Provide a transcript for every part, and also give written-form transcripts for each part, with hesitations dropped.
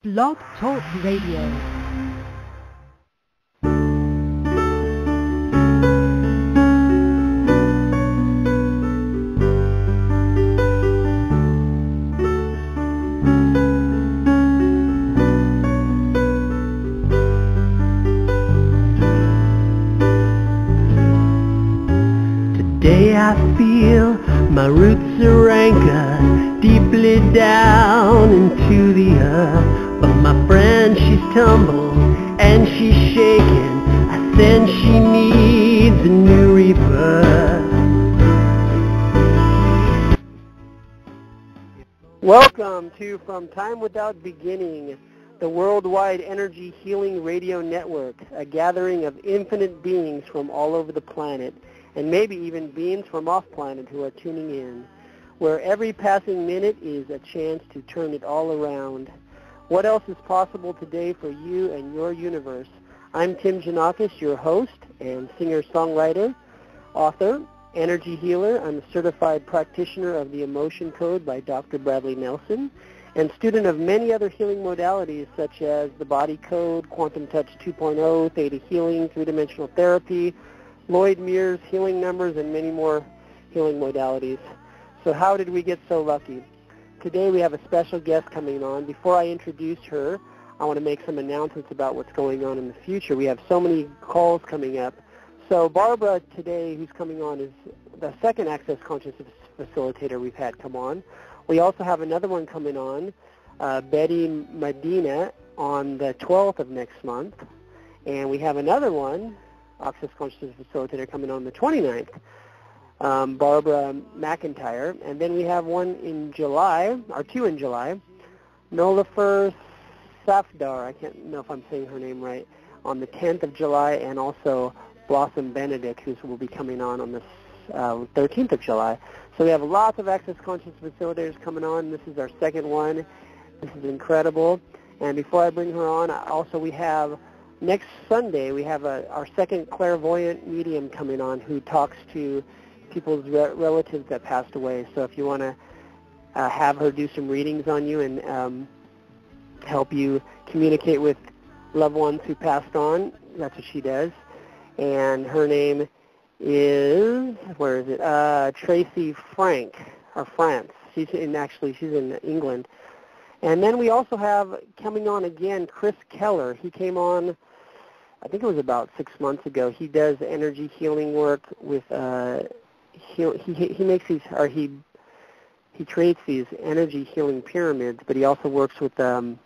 Blog Talk Radio. Today I feel my roots are anchored deeply down into the earth. But my friend, she's tumbled and she's shaking. I sense she needs a new rebirth. Welcome to From Time Without Beginning, the worldwide energy healing radio network, a gathering of infinite beings from all over the planet, and maybe even beings from off-planet who are tuning in, where every passing minute is a chance to turn it all around. What else is possible today for you and your universe? I'm Tim Janakis, your host and singer-songwriter, author, energy healer. I'm a certified practitioner of the Emotion Code by Dr. Bradley Nelson, and student of many other healing modalities such as the Body Code, Quantum Touch 2.0, Theta Healing, three-dimensional therapy, Lloyd Mears, healing numbers, and many more healing modalities. So how did we get so lucky? Today we have a special guest coming on. Before I introduce her, I want to make some announcements about what's going on in the future. We have so many calls coming up. So Barbara today, who's coming on, is the second Access Consciousness Facilitator we've had come on. We also have another one coming on, Betty Medina, on the 12th of next month. And we have another one, Access Consciousness Facilitator, coming on the 29th. Barbara McIntyre, and then we have one in July, or two in July, Nolifer Safdar, I can't know if I'm saying her name right, on the 10th of July, and also Blossom Benedict, who will be coming on the 13th of July. So we have lots of Access Consciousness Facilitators coming on. This is our second one. This is incredible. And before I bring her on, also we have next Sunday, we have our second clairvoyant medium coming on who talks to people's relatives that passed away. So if you want to have her do some readings on you and help you communicate with loved ones who passed on, that's what she does. And her name is, where is it? Tracy Frank, or France. She's in England. And then we also have coming on again Chris Keller. He came on, I think it was about 6 months ago. He does energy healing work with he makes these, or he creates these energy healing pyramids, but he also works with demons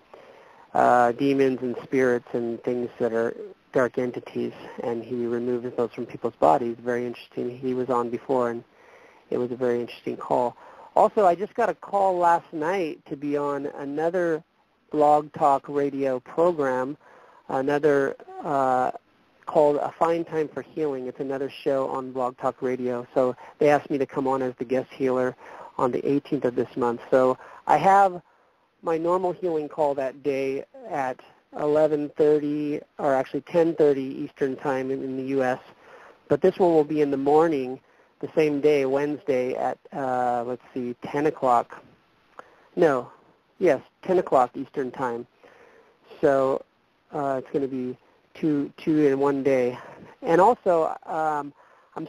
and spirits and things that are dark entities, and he removes those from people's bodies. Very interesting. He was on before, and it was a very interesting call. Also, I just got a call last night to be on another Blog Talk Radio program, another called A Fine Time for Healing. It's another show on Blog Talk Radio. So they asked me to come on as the guest healer on the 18th of this month. So I have my normal healing call that day at 11:30, or actually 10:30 Eastern Time in the U.S. But this one will be in the morning, the same day, Wednesday at, 10 o'clock. No, yes, 10 o'clock Eastern Time. So it's going to be two in one day. And also, I'm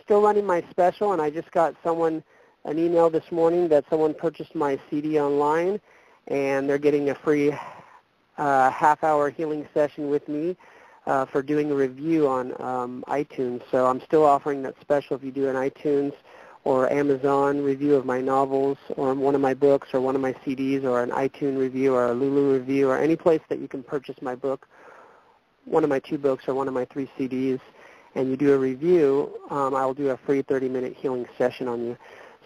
still running my special, and I just got an email this morning that someone purchased my CD online, and they're getting a free half-hour healing session with me for doing a review on iTunes. So I'm still offering that special if you do an iTunes or Amazon review of my novels or one of my books or one of my CDs or an iTunes review or a Lulu review or any place that you can purchase my book, one of my 2 books or one of my 3 CDs, and you do a review, I'll do a free 30-minute healing session on you.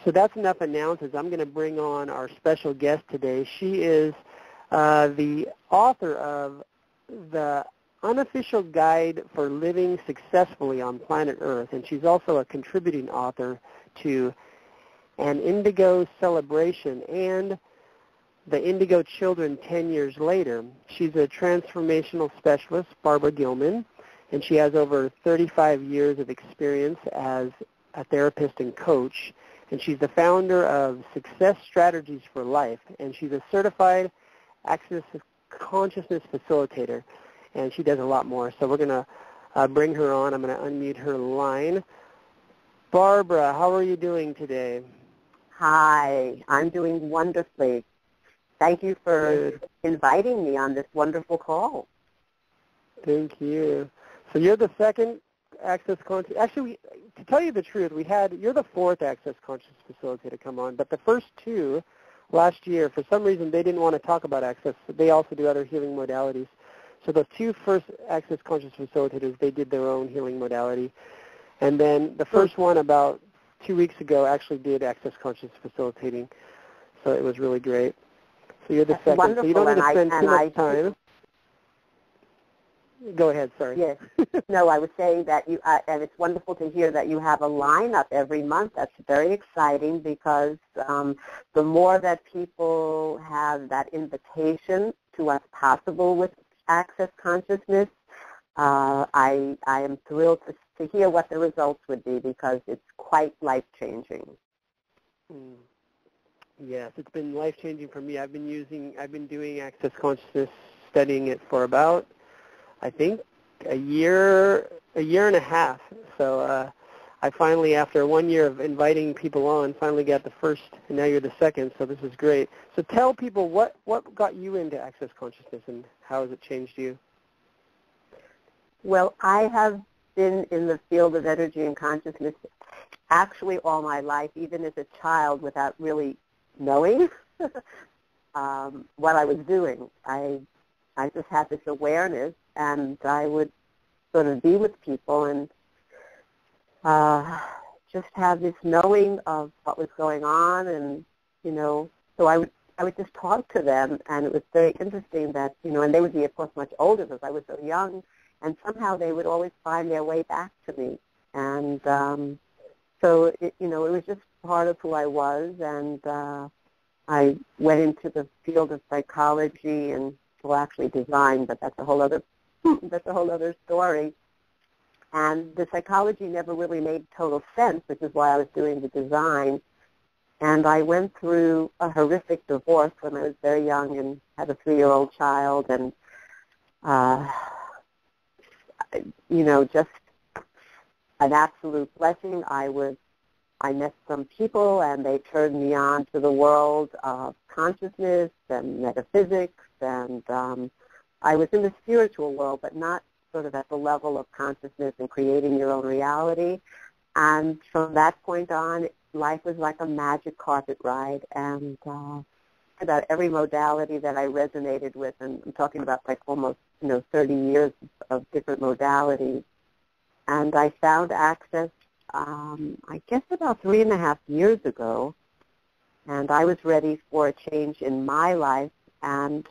So that's enough announcements. I'm going to bring on our special guest today. She is the author of the Unofficial Guide for Living Successfully on Planet Earth, and she's also a contributing author to An Indigo Celebration and The Indigo Children 10 Years Later. She's a transformational specialist, Barbra Gilman, and she has over 35 years of experience as a therapist and coach, and she's the founder of Success Strategies for Life, and she's a certified Access consciousness facilitator, and she does a lot more. So we're going to bring her on. I'm going to unmute her line. Barbra, how are you doing today? Hi, I'm doing wonderfully. Thank you for inviting me on this wonderful call. Thank you. So you're the second Access Conscious. Actually, to tell you the truth, you're the fourth Access Conscious facilitator come on, but the first two last year, for some reason, they didn't want to talk about Access. They also do other healing modalities. So the two first Access Conscious facilitators, they did their own healing modality. And then the first one about 2 weeks ago actually did Access Conscious facilitating. So it was really great. So you're the second. Wonderful. So you don't need to spend too much time. Go ahead, sorry. Yes. No, I was saying that and it's wonderful to hear that you have a lineup every month. That's very exciting because the more that people have that invitation to what's possible with Access Consciousness, I am thrilled to hear what the results would be because it's quite life-changing. Yes, it's been life-changing for me. I've been doing Access Consciousness, studying it for about, I think, a year and a half. So I finally, after 1 year of inviting people on, finally got the first, and now you're the second, so this is great. So tell people what got you into Access Consciousness and how has it changed you? Well, I have been in the field of energy and consciousness actually all my life, even as a child, without really knowing what I was doing. I just had this awareness, and I would sort of be with people and just have this knowing of what was going on, and so I would just talk to them, and it was very interesting that and they would be, of course, much older because I was so young, and somehow they would always find their way back to me, and so it was just part of who I was, and I went into the field of psychology and actually design, but that's a whole other story. And the psychology never really made total sense, which is why I was doing the design. And I went through a horrific divorce when I was very young and had a 3-year-old child, and just an absolute blessing. I met some people, and they turned me on to the world of consciousness and metaphysics, and I was in the spiritual world, but not sort of at the level of consciousness and creating your own reality. And from that point on, life was like a magic carpet ride, and about every modality that I resonated with, and I'm talking about like almost 30 years of different modalities. And I found Access, I guess about 3.5 years ago, and I was ready for a change in my life and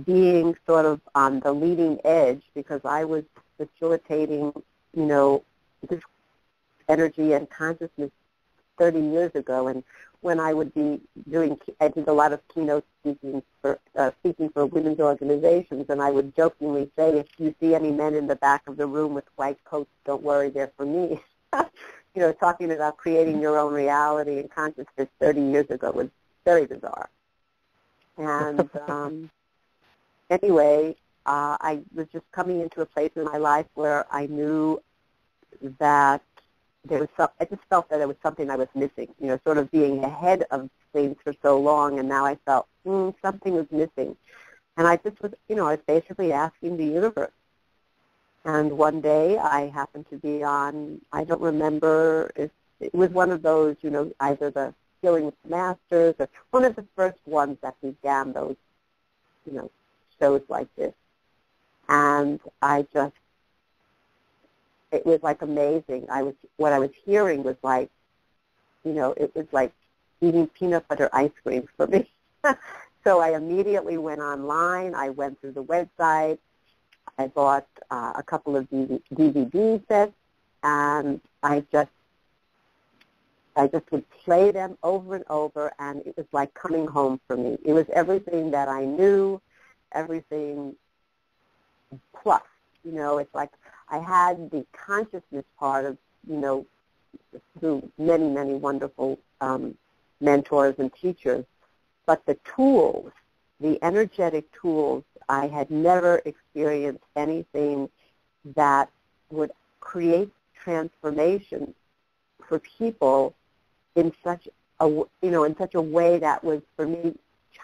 being sort of on the leading edge because I was facilitating, this energy and consciousness 30 years ago. And when I would be I did a lot of keynote speaking for women's organizations, and I would jokingly say, if you see any men in the back of the room with white coats, don't worry, they're for me. Talking about creating your own reality and consciousness 30 years ago was very bizarre. And anyway, I was just coming into a place in my life where I knew that I just felt that there was something I was missing, sort of being ahead of things for so long, and now I felt something was missing. And I just was, I was basically asking the universe. And one day I happened to be on, I don't remember if it was one of those, either the Healing with Masters or one of the first ones that began those, shows like this. And it was like amazing. What I was hearing was like, it was like eating peanut butter ice cream for me. So I immediately went online. I went through the website. I bought a couple of DVD sets, and I just would play them over and over, and it was like coming home for me. It was everything that I knew, everything plus. It's like I had the consciousness part of, through many, many wonderful mentors and teachers, but the tools, the energetic tools I had never experienced anything that would create transformation for people in such a, in such a way that was, for me,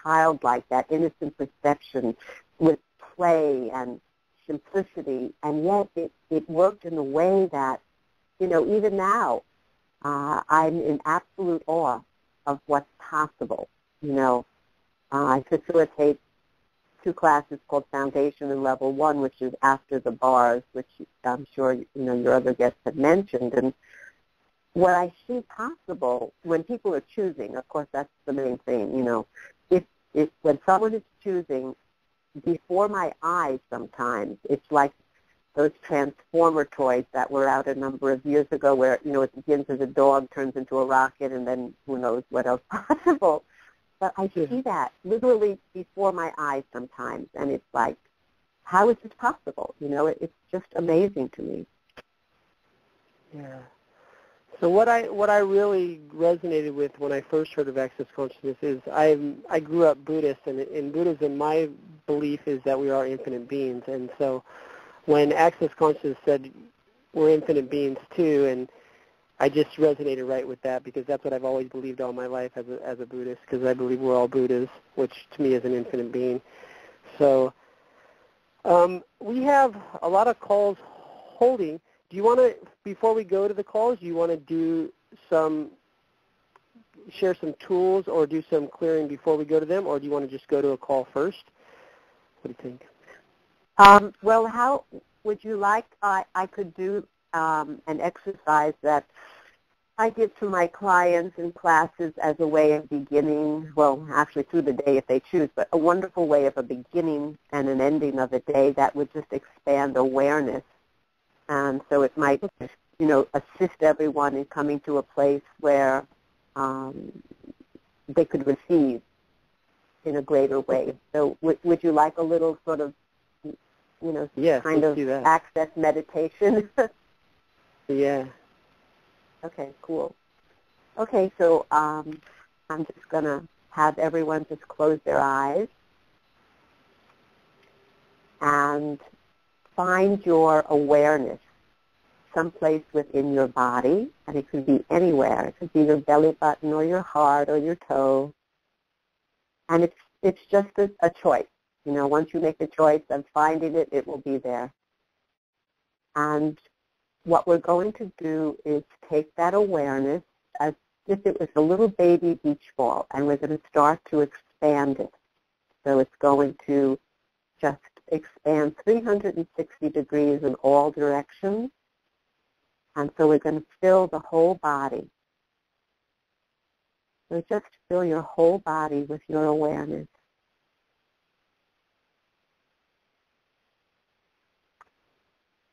childlike, that innocent perception with play and simplicity, and yet it worked in a way that, even now, I'm in absolute awe of what's possible. I facilitate 2 classes called Foundation and Level 1, which is after the bars, which I'm sure, your other guests have mentioned. And what I see possible when people are choosing, of course, that's the main thing, if when someone is choosing, before my eyes sometimes, it's like those Transformer toys that were out a number of years ago where, it begins as a dog, turns into a rocket, and then who knows what else possible. But I see that literally before my eyes sometimes, and it's like, how is this possible? It's just amazing to me. Yeah. So what I really resonated with when I first heard of Access Consciousness is I grew up Buddhist, and in Buddhism my belief is that we are infinite beings, and so when Access Consciousness said we're infinite beings too, and I just resonated right with that because that's what I've always believed all my life as a Buddhist, because I believe we're all Buddhas, which to me is an infinite being. So we have a lot of calls holding. Do you want to, before we go to the calls, do you want to share some tools or do some clearing before we go to them, or do you want to just go to a call first? What do you think? Well, how would you like I could do an exercise that I give to my clients in classes as a way of beginning, well, actually through the day if they choose, but a wonderful way of a beginning and an ending of a day that would just expand awareness. And so it might, assist everyone in coming to a place where they could receive in a greater way. So would you like a little sort of, yes, kind of access meditation? Yeah. Okay, cool. Okay, so I'm just going to have everyone just close their eyes and find your awareness someplace within your body, and it could be anywhere. It could be your belly button or your heart or your toe. And it's just a choice. Once you make the choice of finding it, it will be there. And what we're going to do is take that awareness as if it was a little baby beach ball, and we're going to start to expand it. So it's going to just expand 360 degrees in all directions. And so we're going to fill the whole body. So just fill your whole body with your awareness.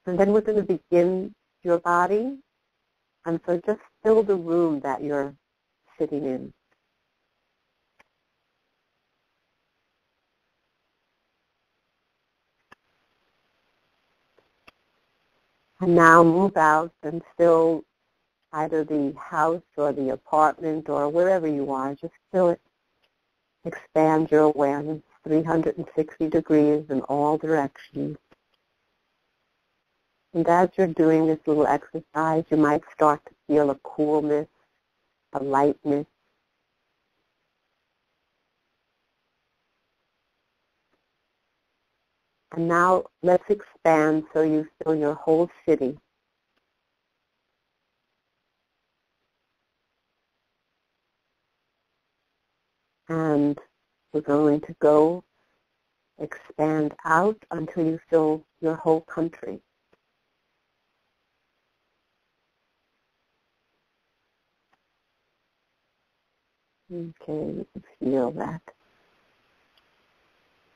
And then we're going to begin your body. And so just fill the room that you're sitting in. And now move out and fill either the house or the apartment or wherever you are. Just fill it. Expand your awareness 360 degrees in all directions. And as you're doing this little exercise, you might start to feel a coolness, a lightness. And now let's expand so you fill your whole city. And we're going to go expand out until you fill your whole country. Okay, you can feel that.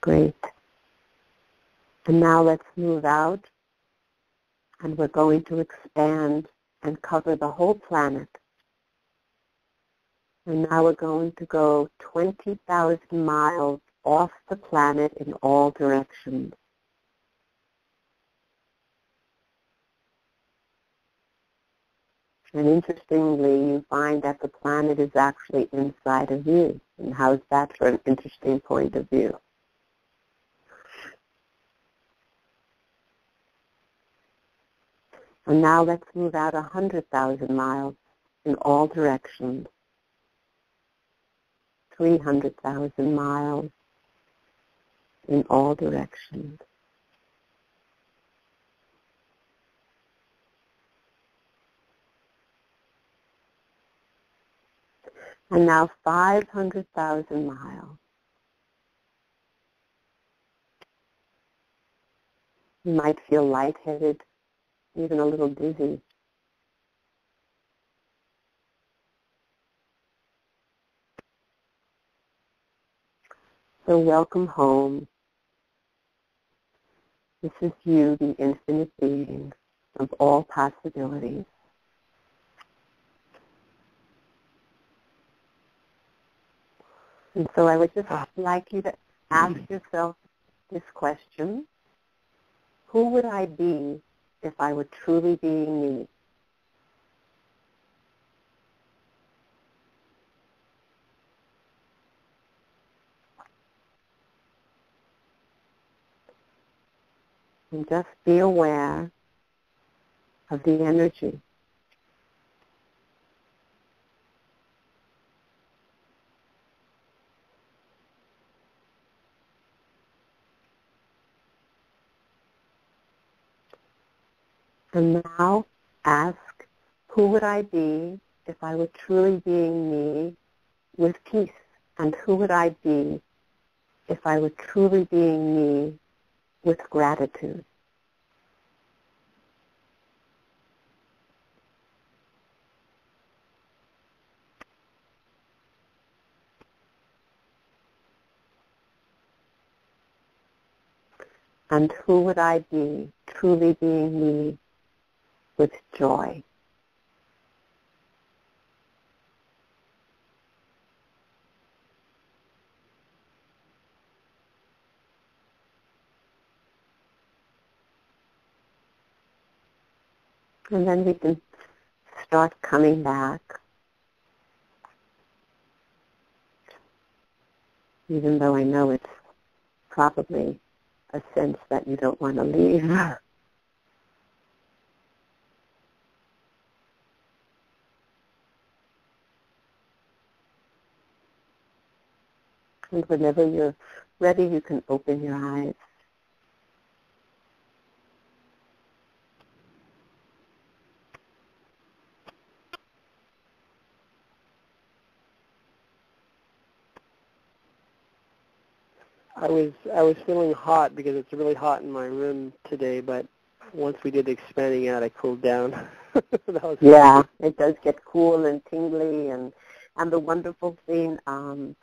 Great. And now let's move out, and we're going to expand and cover the whole planet. And now we're going to go 20,000 miles off the planet in all directions. And interestingly, you find that the planet is actually inside of you. And how's that for an interesting point of view? And now let's move out 100,000 miles in all directions. 300,000 miles in all directions. And now 500,000 miles. You might feel lightheaded, even a little dizzy. So welcome home. This is you, the infinite being of all possibilities. And so I would just like you to ask yourself this question: who would I be if I were truly being me? And just be aware of the energy. And now ask, who would I be if I were truly being me with peace? And who would I be if I were truly being me with gratitude? And who would I be truly being me with joy? And then we can start coming back, even though I know it's probably a sense that you don't want to leave. And whenever you're ready, you can open your eyes. I was feeling hot because it's really hot in my room today, but once we did the expanding out, I cooled down. That was Yeah, it does get cool and tingly, and the wonderful thing, and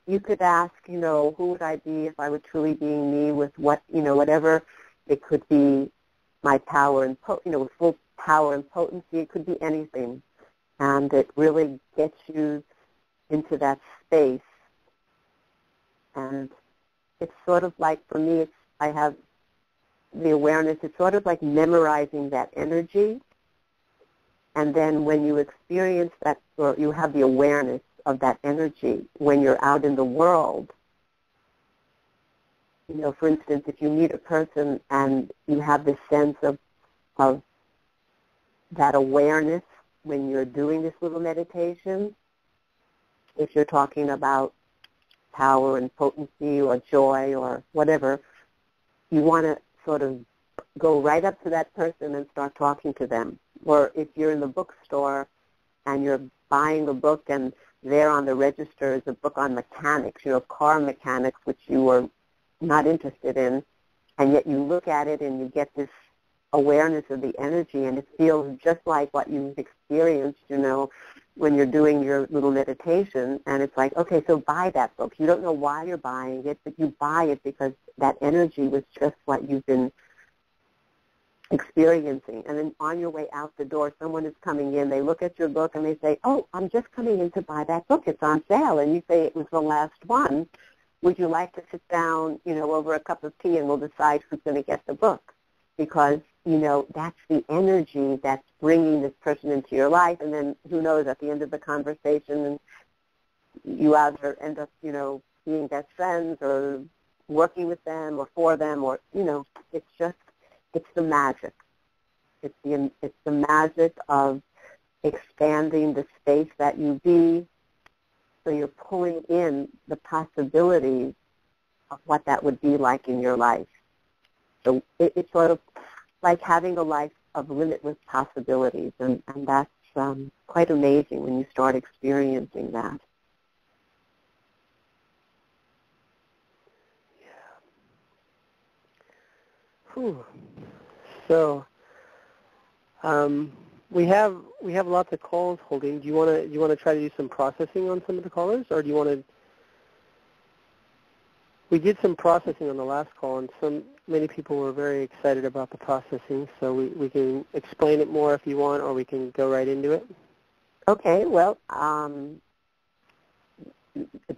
you could ask, who would I be if I were truly being me with whatever it could be, my power and with full power and potency. It could be anything, and it really gets you into that space. And it's sort of like, for me, I have the awareness. It's sort of like memorizing that energy. And then when you experience that, or you have the awareness of that energy when you're out in the world, for instance, if you meet a person and you have this sense of that awareness when you're doing this little meditation, if you're talking about power and potency or joy or whatever, you want to sort of go right up to that person and start talking to them. Or if you're in the bookstore and you're buying a book and there on the register is a book on mechanics, car mechanics, which you were not interested in, and yet you look at it and you get this awareness of the energy, and it feels just like what you've experienced, when you're doing your little meditation, and it's like, okay, so buy that book. You don't know why you're buying it, but you buy it because that energy was just what you've been experiencing. And then on your way out the door, someone is coming in, they look at your book and they say, oh, I'm just coming in to buy that book. It's on sale. And you say it was the last one. Would you like to sit down, over a cup of tea, and we'll decide who's going to get the book? Because, that's the energy that's bringing this person into your life. And then who knows, at the end of the conversation, you either end up, being best friends or working with them or for them, or, it's the magic. It's the magic of expanding the space that you be. So you're pulling in the possibilities of what that would be like in your life. So it's sort of like having a life of limitless possibilities, and that's quite amazing when you start experiencing that. Whew. So we have lots of calls holding. Do you want to try to do some processing on some of the callers, or do you want to? We did some processing on the last call, and many people were very excited about the processing. So we can explain it more if you want, or we can go right into it. Okay. Well,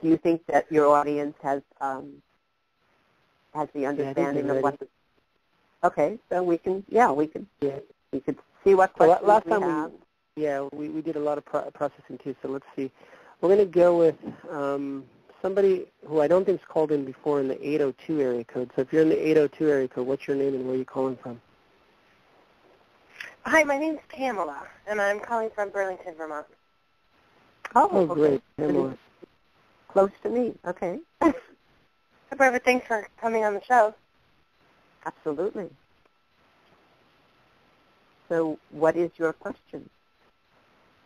do you think that your audience has the understanding of what? Okay, so we could see what questions last we time have. we did a lot of processing too. So let's see. We're going to go with somebody who I don't think's called in before in the 802 area code. So if you're in the 802 area code, what's your name and where are you calling from? Hi, my name's Pamela, and I'm calling from Burlington, Vermont. Oh, great. Pamela. Close to me. Okay. Hi, Barbara. Thanks for coming on the show. Absolutely. So what is your question?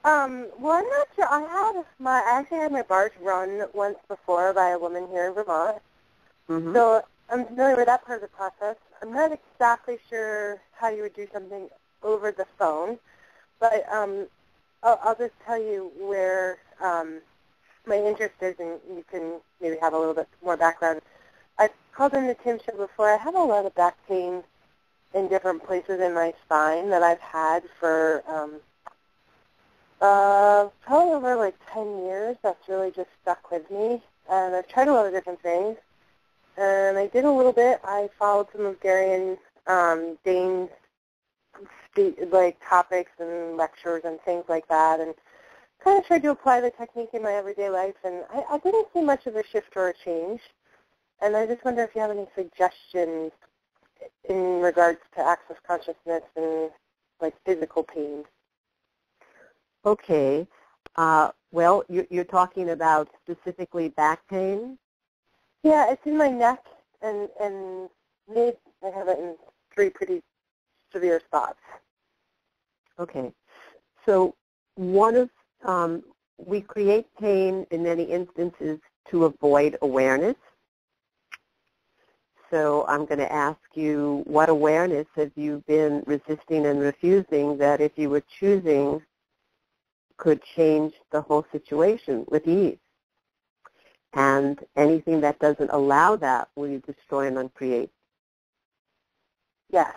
Well, I'm not sure. I actually had my bars run once before by a woman here in Vermont. Mm-hmm. So I'm familiar with that part of the process. I'm not exactly sure how you would do something over the phone, but I'll just tell you where my interest is, and you can maybe have a little bit more background. I've called in the Tim show before. I have a lot of back pain in different places in my spine that I've had for probably over like 10 years. That's really just stuck with me. And I've tried a lot of different things. And I did a little bit. I followed some of Gary and Dane's topics and lectures and things like that, and kind of tried to apply the technique in my everyday life. And I didn't see much of a shift or a change. And I just wonder if you have any suggestions in regards to access consciousness and like physical pain. Okay. Well, you're talking about specifically back pain? Yeah, it's in my neck and mid. I have it in 3 pretty severe spots. Okay. So we create pain in many instances to avoid awareness. So I'm going to ask you, what awareness have you been resisting and refusing that if you were choosing could change the whole situation with ease? And anything that doesn't allow that, will you destroy and uncreate? Yes.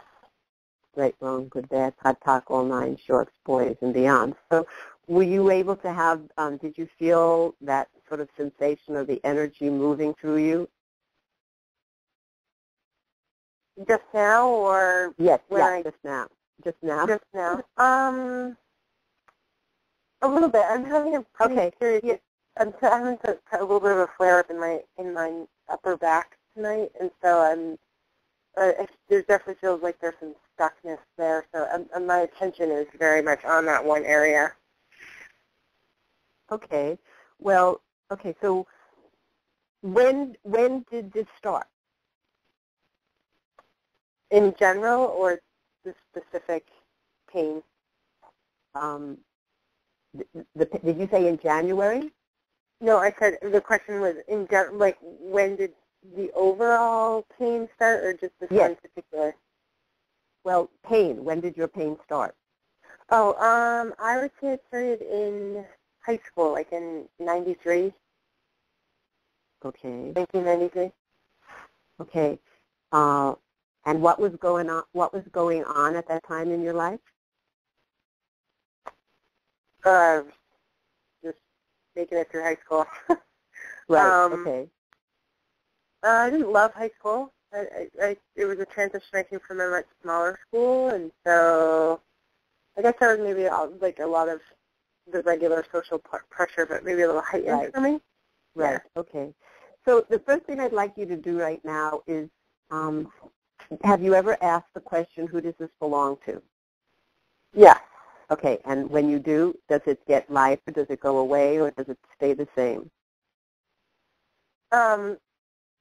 Right, wrong, good, bad, hot, talk, all 9 shorts, boys, and beyond. So were you able to have, did you feel that sort of sensation of the energy moving through you? Just now, or Yes, just now. Just now? Just now. A little bit. I'm having a pretty serious. Yeah. I'm having a little bit of a flare up in my upper back tonight, and so I'm. There definitely feels like there's some stuckness there. So my attention is very much on that one area. Okay. Well, okay. So when did this start? In general, or the specific pain? Did you say in January? No, I said the question was in like when did the overall pain start, or just this one particular? Well, pain. When did your pain start? Oh, I would say it started in high school, like in '93. Okay. 1993. Okay. And what was going on? What was going on at that time in your life? Just making it through high school. Right. Okay. I didn't love high school. It was a transition. I came from a much smaller school, and so I guess that was maybe like a lot of the regular social pressure, but maybe a little heightened for me. Right. Yeah. Okay. So the first thing I'd like you to do right now is, have you ever asked the question, who does this belong to? Yeah. Okay, and when you do, does it get lighter, does it go away, or does it stay the same?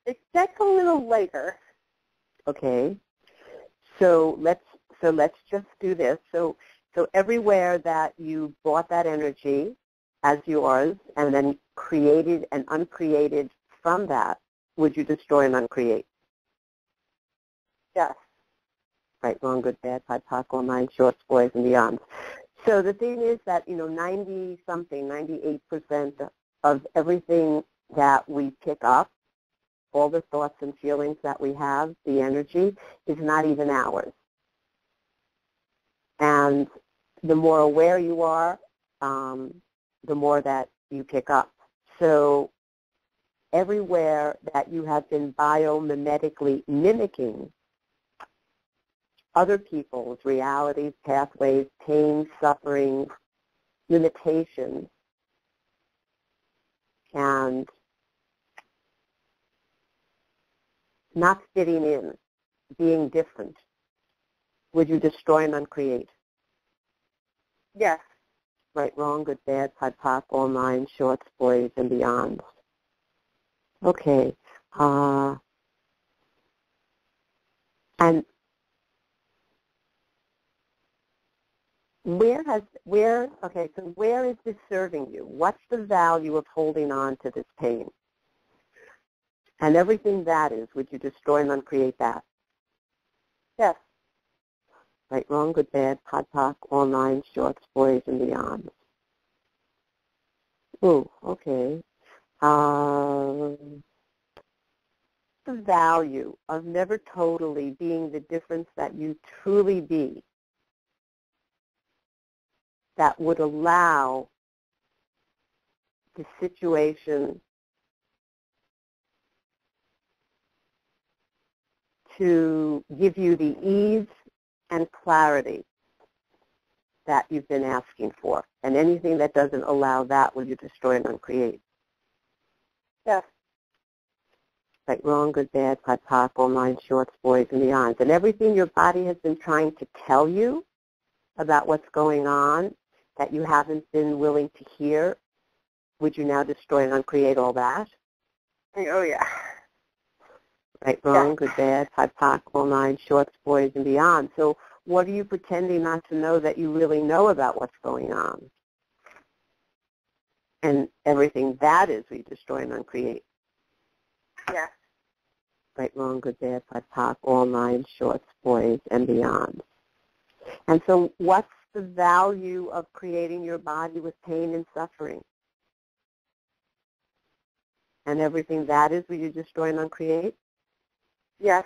It gets a little lighter. Okay, so let's just do this. So everywhere that you brought that energy as yours and then created and uncreated from that, would you destroy and uncreate? Yes. Right, wrong, good, bad, POD, all nine, shorts, boys, and beyond. So the thing is that, 90-something, 98% of everything that we pick up, all the thoughts and feelings that we have, the energy, is not even ours. And the more aware you are, the more that you pick up. So everywhere that you have been biomimetically mimicking other people's realities, pathways, pain, suffering, limitations, and not fitting in, being different, would you destroy and uncreate? Yes. Right, wrong, good, bad, POD, all nine, shorts, boys, and beyond. Okay. And where is this serving you? What's the value of holding on to this pain? And everything that is, would you destroy and uncreate that? Yes. Right, wrong, good, bad, POD, all nine, shorts, boys, and beyond. Ooh, okay. The value of never totally being the difference that you truly be, that would allow the situation to give you the ease and clarity that you've been asking for. And anything that doesn't allow that, will you destroy and uncreate? Yes. Right, wrong, good, bad, POD, all nine, shorts, boys, and beyond. And everything your body has been trying to tell you about what's going on that you haven't been willing to hear, would you now destroy and uncreate all that? Oh, yeah. Right, wrong, Yeah. good, bad, POD, all nine, shorts, boys, and beyond. So what are you pretending not to know that you really know about what's going on? And everything that is, we destroy and uncreate. Yeah. Right, wrong, good, bad, POD, all nine, shorts, boys, and beyond. And so what's the value of creating your body with pain and suffering? And everything that is, will you destroy and uncreate? Yes.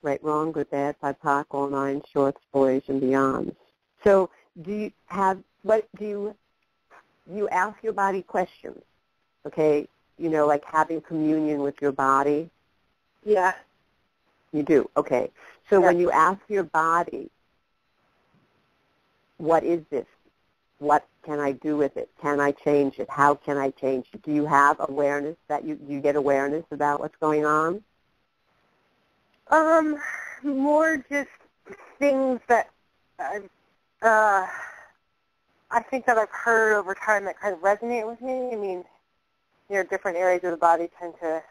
Right, wrong, good, bad, POD, all nine, shorts, boys, and beyond. So you ask your body questions, okay? Like having communion with your body. Yeah. You do, okay. So Yeah. when you ask your body, what is this? What can I do with it? Can I change it? How can I change it? Do you have awareness that you get awareness about what's going on? More just things that I think that I've heard over time that kind of resonate with me. I mean, different areas of the body tend to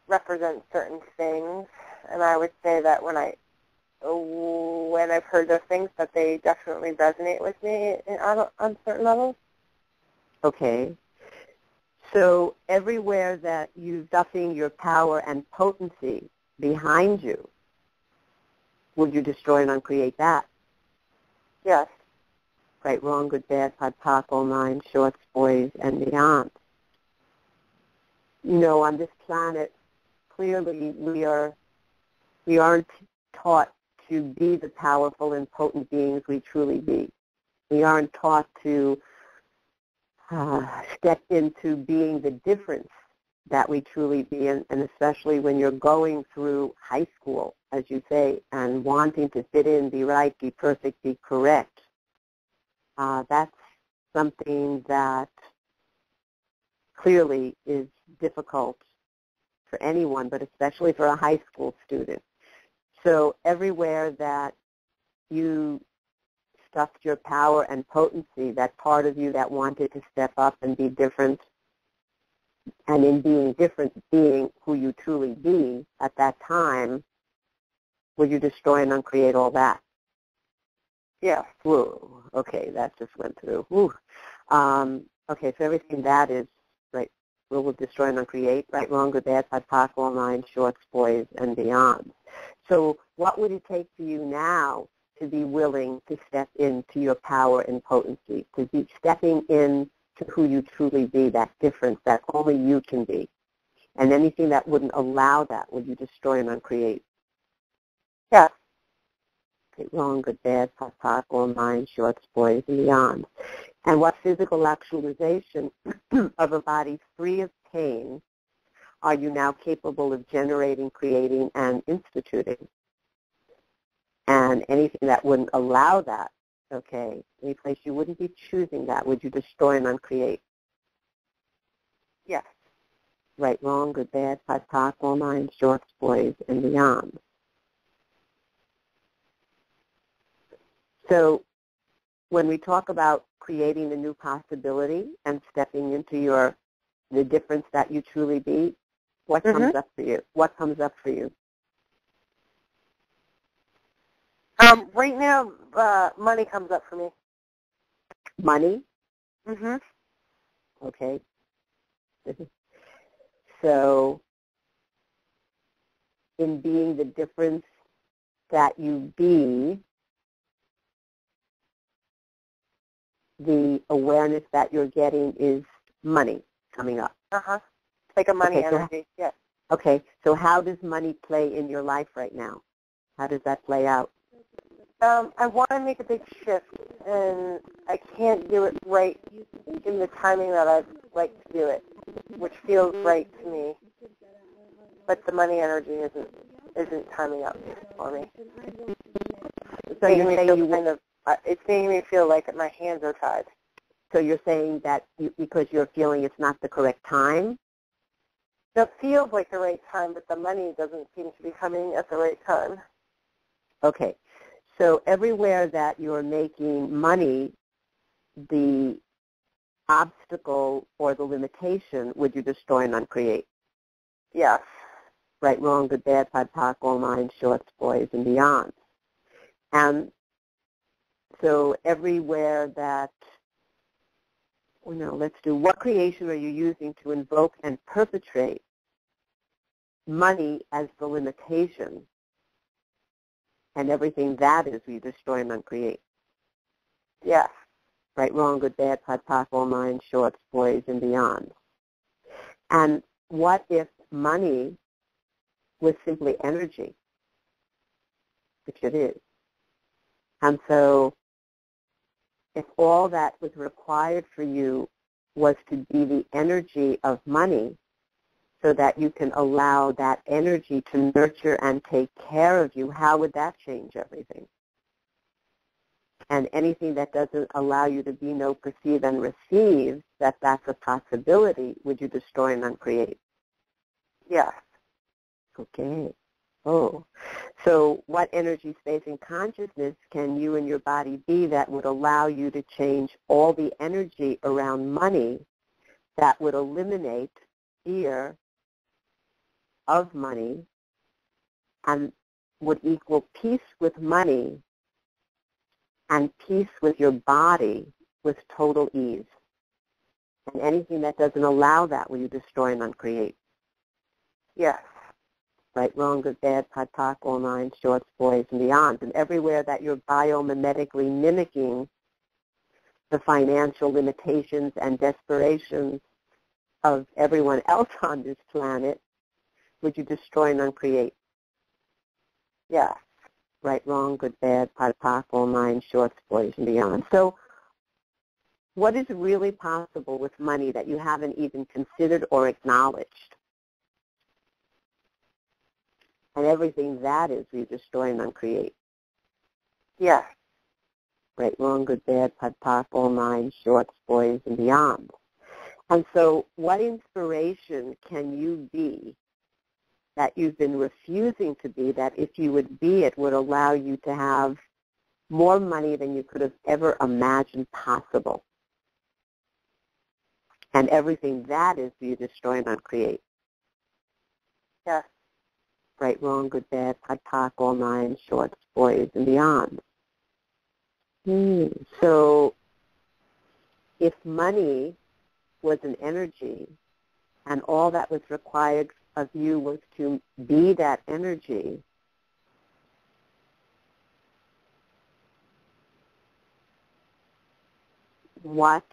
represent certain things, and I would say that when I've heard those things, that they definitely resonate with me on certain levels. Okay. So everywhere that you're stuffing your power and potency behind you, would you destroy and uncreate that? Yes. Right, wrong, good, bad, POD, all nine, shorts, boys, and beyond. On this planet, clearly we aren't taught to be the powerful and potent beings we truly be. We aren't taught to step into being the difference that we truly be, and especially when you're going through high school, as you say, and wanting to fit in, be right, be perfect, be correct. That's something that clearly is difficult for anyone, but especially for a high school student. So everywhere that you stuffed your power and potency, that part of you that wanted to step up and be different, and in being different, being who you truly be at that time, would you destroy and uncreate all that? Yeah. Whoa. Okay, that just went through. Woo. Okay, so everything that is, right, will destroy and uncreate, right, wrong, good, bad, POD, POC, all nine, shorts, boys, and beyond. So what would it take for you now to be willing to step into your power and potency, to be stepping in to who you truly be, that difference that only you can be? And anything that wouldn't allow that, would you destroy and uncreate? Yeah. Okay, wrong, good, bad, POD, all nine, shorts, boys, and beyond. And what physical actualization of a body free of pain are you now capable of generating, creating, and instituting? And anything that wouldn't allow that, okay, any place you wouldn't be choosing that, would you destroy and uncreate? Yes. Right, wrong, good, bad, POD, all nine, shorts, boys, and beyond. So when we talk about creating a new possibility and stepping into the difference that you truly be, what comes up for you? What comes up for you? Right now, money comes up for me. Money? Mm-hmm. Okay. So in being the difference that you be, the awareness that you're getting is money coming up. Uh-huh. Like a money energy, yes. Okay, so how does money play in your life right now? How does that play out? I want to make a big shift, and I can't do it right in the timing that I'd like to do it, which feels right to me. But the money energy isn't timing up for me. So you're saying it's making me feel like my hands are tied. So you're saying that because you're feeling it's not the correct time? It feels like the right time, but the money doesn't seem to be coming at the right time. Okay. So everywhere that you're making money, the obstacle or the limitation, would you destroy and uncreate? Yes. Right, wrong, good, bad, POD, all nine, shorts, boys, and beyond. And so everywhere that, let's do, what creation are you using to invoke and perpetrate money as the limitation, and everything that is we destroy and uncreate? Yes. Right, wrong, good, bad, POD, all nine, shorts, boys, and beyond. And what if money was simply energy, which it is? And so if all that was required for you was to be the energy of money so that you can allow that energy to nurture and take care of you, how would that change everything? And anything that doesn't allow you to be, know, perceive, and receive, that's a possibility, would you destroy and uncreate? Yes. Okay. Oh. So what energy, space, and consciousness can you and your body be that would allow you to change all the energy around money that would eliminate fear of money and would equal peace with money and peace with your body with total ease? And anything that doesn't allow that, will you destroy and uncreate? Yes. Right, wrong, good, bad, POD, all nine, shorts, boys, and beyond. And everywhere that you're biomimetically mimicking the financial limitations and desperations of everyone else on this planet, would you destroy and uncreate? Yes. Right, wrong, good, bad, POD, all nine, shorts, boys, and beyond. So what is really possible with money that you haven't even considered or acknowledged? And everything that is, we destroy and uncreate. Yes. Right, wrong, good, bad, POD, all nine, shorts, boys, and beyond. And so what inspiration can you be that you've been refusing to be, that if you would be, it would allow you to have more money than you could have ever imagined possible. And everything that is, you destroy and uncreate. Yes. Right, wrong, good, bad, POD, POC, all nine, shorts, boys, and beyond. So if money was an energy and all that was required of you was to be that energy, what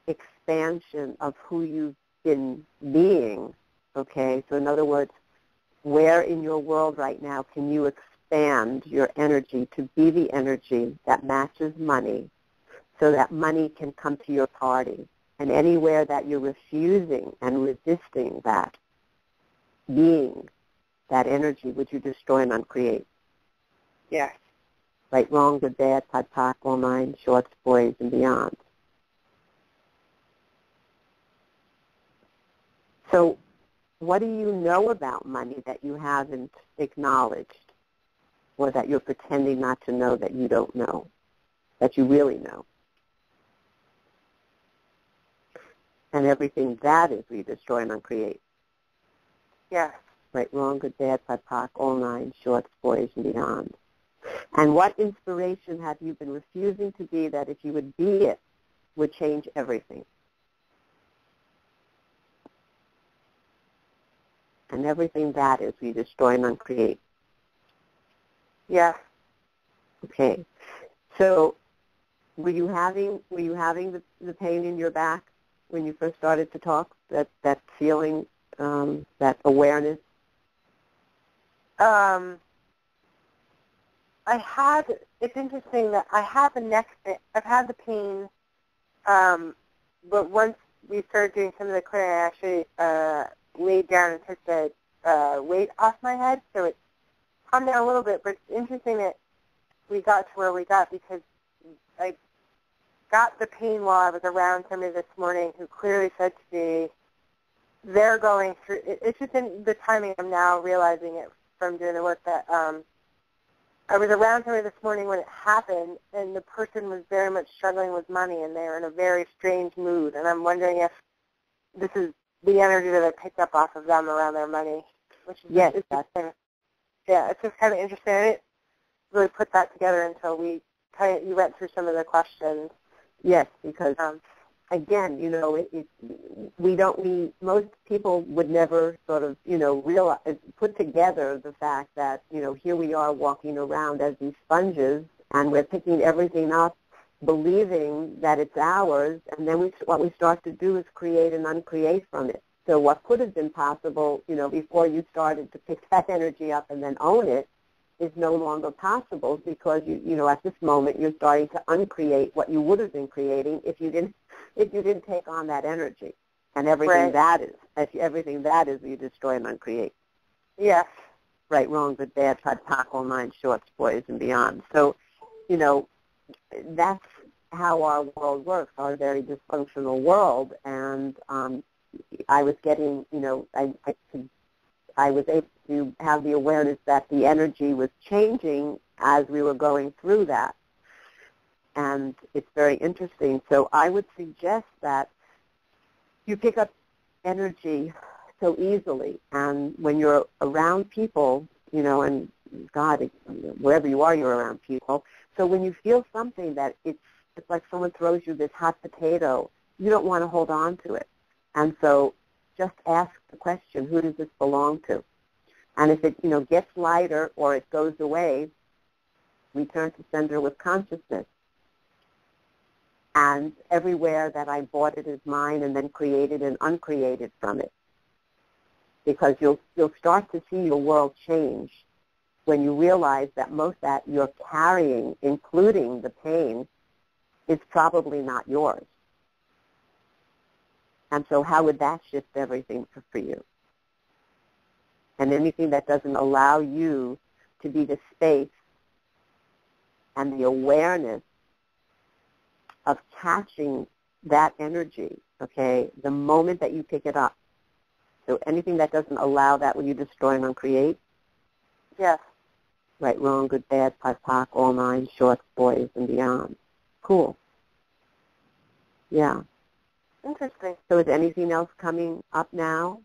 expansion of who you've been being, okay? So in other words, where in your world right now can you expand your energy to be the energy that matches money so that money can come to your party? And anywhere that you're refusing and resisting that being, that energy, would you destroy and uncreate? Yes. Right, wrong, good, bad, POD, POC, all nine, shorts, boys, and beyond. So what do you know about money that you haven't acknowledged, or that you're pretending not to know that you don't know, that you really know? And everything that is, we destroy and uncreate. Yes. Right, wrong, good, bad, POD, POC, all nine, shorts, boys, and beyond. And what inspiration have you been refusing to be that if you would be it, would change everything? And everything that is, we destroy and uncreate. Yes. Okay. So were you having the pain in your back when you first started to talk? That feeling, that awareness? It's interesting that I had I've had the pain, but once we started doing some of the clearing, I actually laid down and took the weight off my head, so it calmed down a little bit. But it's interesting that we got to where we got because I got the pain while I was around somebody this morning who clearly said to me, they're going through, it's just in the timing I'm now realizing it from doing the work that I was around somebody this morning when it happened, and the person was very much struggling with money, and they were in a very strange mood, and I'm wondering if this is the energy that I picked up off of them around their money, which is yes, it's just kind of interesting. I didn't really put that together until you went through some of the questions. Yes, because again, most people would never sort of, realize, put together the fact that, here we are walking around as these sponges, and we're picking everything up, believing that it's ours, and then what we start to do is create and uncreate from it. So what could have been possible, before you started to pick that energy up and then own it, is no longer possible because at this moment you're starting to uncreate what you would have been creating if you didn't take on that energy. And everything that is, you destroy and uncreate. Yes. Right, wrong, good, bad, POD, POC, all nine, shorts, boys, and beyond. So, that's how our world works, our very dysfunctional world. And I was getting, I was able to have the awareness that the energy was changing as we were going through that. And it's very interesting. So I would suggest that you pick up energy so easily. And when you're around people, and God, wherever you are, you're around people. So when you feel something that it's like someone throws you this hot potato, you don't want to hold on to it. And so just ask the question, who does this belong to? And if it, gets lighter or it goes away, return to center with consciousness. And everywhere that I bought it as mine and then created and uncreated from it. Because you'll start to see your world change when you realize that most that you're carrying, including the pain, is probably not yours. And so how would that shift everything for you? And anything that doesn't allow you to be the space and the awareness of catching that energy, okay, the moment that you pick it up. So anything that doesn't allow that, will you destroy and uncreate? Yes. right, wrong, good, bad, POD, POC, all nine, shorts, boys, and beyond. Cool. Yeah. Interesting. So is anything else coming up now?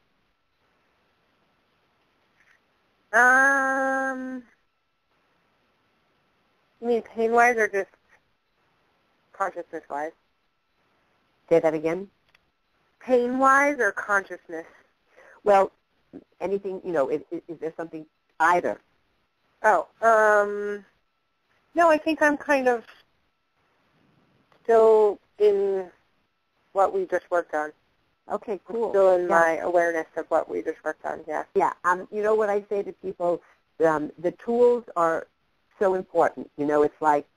You mean pain-wise or just consciousness-wise? Say that again? Pain-wise or consciousness? Well, anything, is there something either? Oh, no, I think I'm kind of still in what we just worked on. Okay, cool. Still in my awareness of what we just worked on, yeah. Yeah, you know what I say to people, the tools are so important. It's like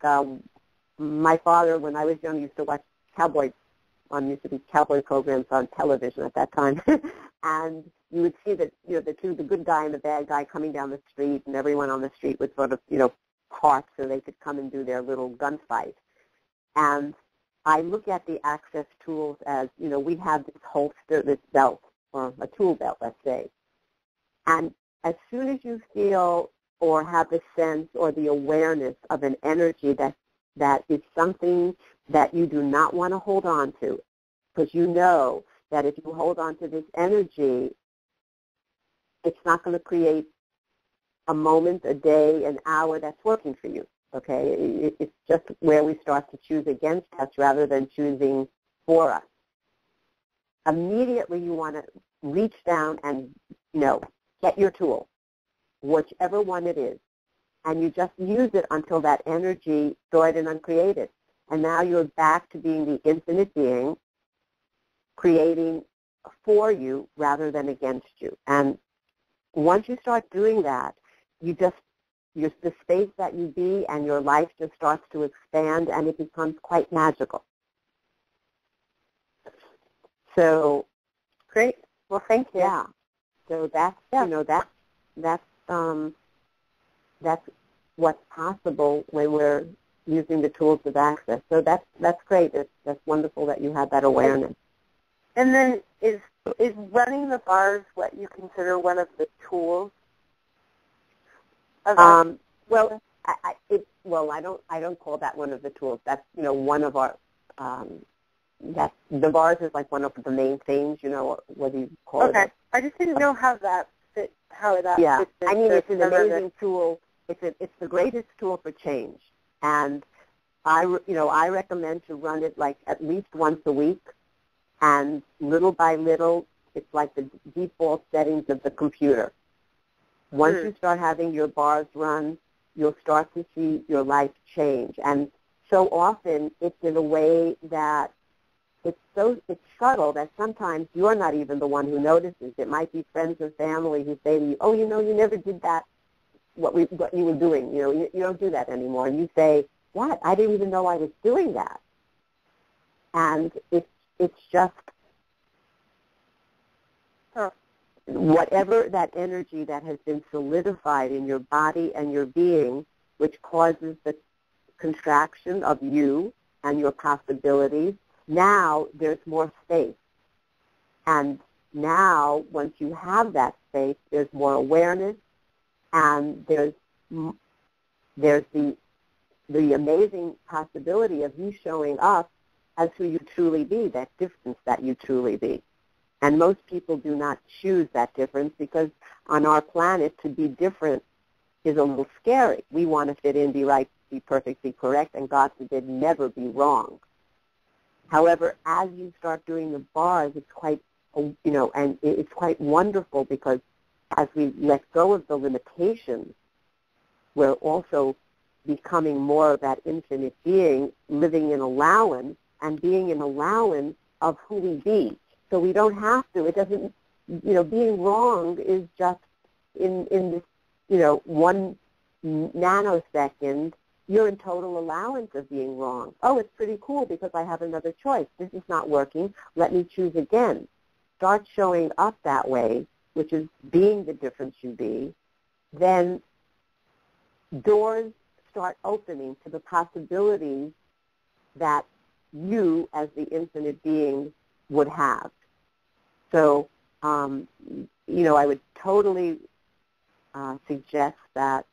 my father, when I was young, used to watch used to be cowboy programs on television at that time. And you would see that, the good guy and the bad guy coming down the street, and everyone on the street would sort of, park so they could come and do their little gunfight. And I look at the access tools as, we have this holster, this belt, or a tool belt, let's say. And as soon as you feel or have the sense or the awareness of an energy that is something that you do not want to hold on to, because you know that if you hold on to this energy, it's not going to create a moment, a day, an hour that's working for you. Okay, it's just where we start to choose against us rather than choosing for us. Immediately you want to reach down and, get your tool, whichever one it is, and you just use it until that energy stored and uncreated. And now you're back to being the infinite being, creating for you rather than against you. And once you start doing that, the space that you be and your life just starts to expand, and it becomes quite magical. So, great. Well, thank you. Yeah. So that's that's what's possible when we're using the tools of access. So that's great. That's wonderful that you have that awareness. And then is running the bars what you consider one of the tools? Well, I don't call that one of the tools. That's one of our. That the bars is like one of the main things. What do you call it? Okay, I just didn't know how that fit. Yeah, fits I mean it's an amazing this. tool. It's the greatest tool for change, and I recommend to run it like at least once a week, and little by little, it's like the default settings of the computer. Once you start having your bars run, you'll start to see your life change. And so often it's in a way that it's subtle that sometimes you're not even the one who notices. It might be friends or family who say to you, oh, you never did that, what you were doing. You don't do that anymore. And you say, what? I didn't even know I was doing that. And it's just whatever that energy that has been solidified in your body and your being, which causes the contraction of you and your possibilities, now there's more space. And now, once you have that space, there's more awareness, and there's the amazing possibility of you showing up as who you truly be, that difference that you truly be. And most people do not choose that difference because on our planet to be different is a little scary. We want to fit in, be right, be perfect, be correct, and God forbid never be wrong. However, as you start doing the bars, it's quite, and it's quite wonderful because as we let go of the limitations, we're also becoming more of that infinite being, living in allowance and being in allowance of who we be. So we don't have to. It doesn't, being wrong is just in this, 1 nanosecond, you're in total allowance of being wrong. Oh, it's pretty cool because I have another choice. This is not working. Let me choose again. Start showing up that way, which is being the difference you be. Then doors start opening to the possibilities that you as the infinite being would have. So, I would totally suggest that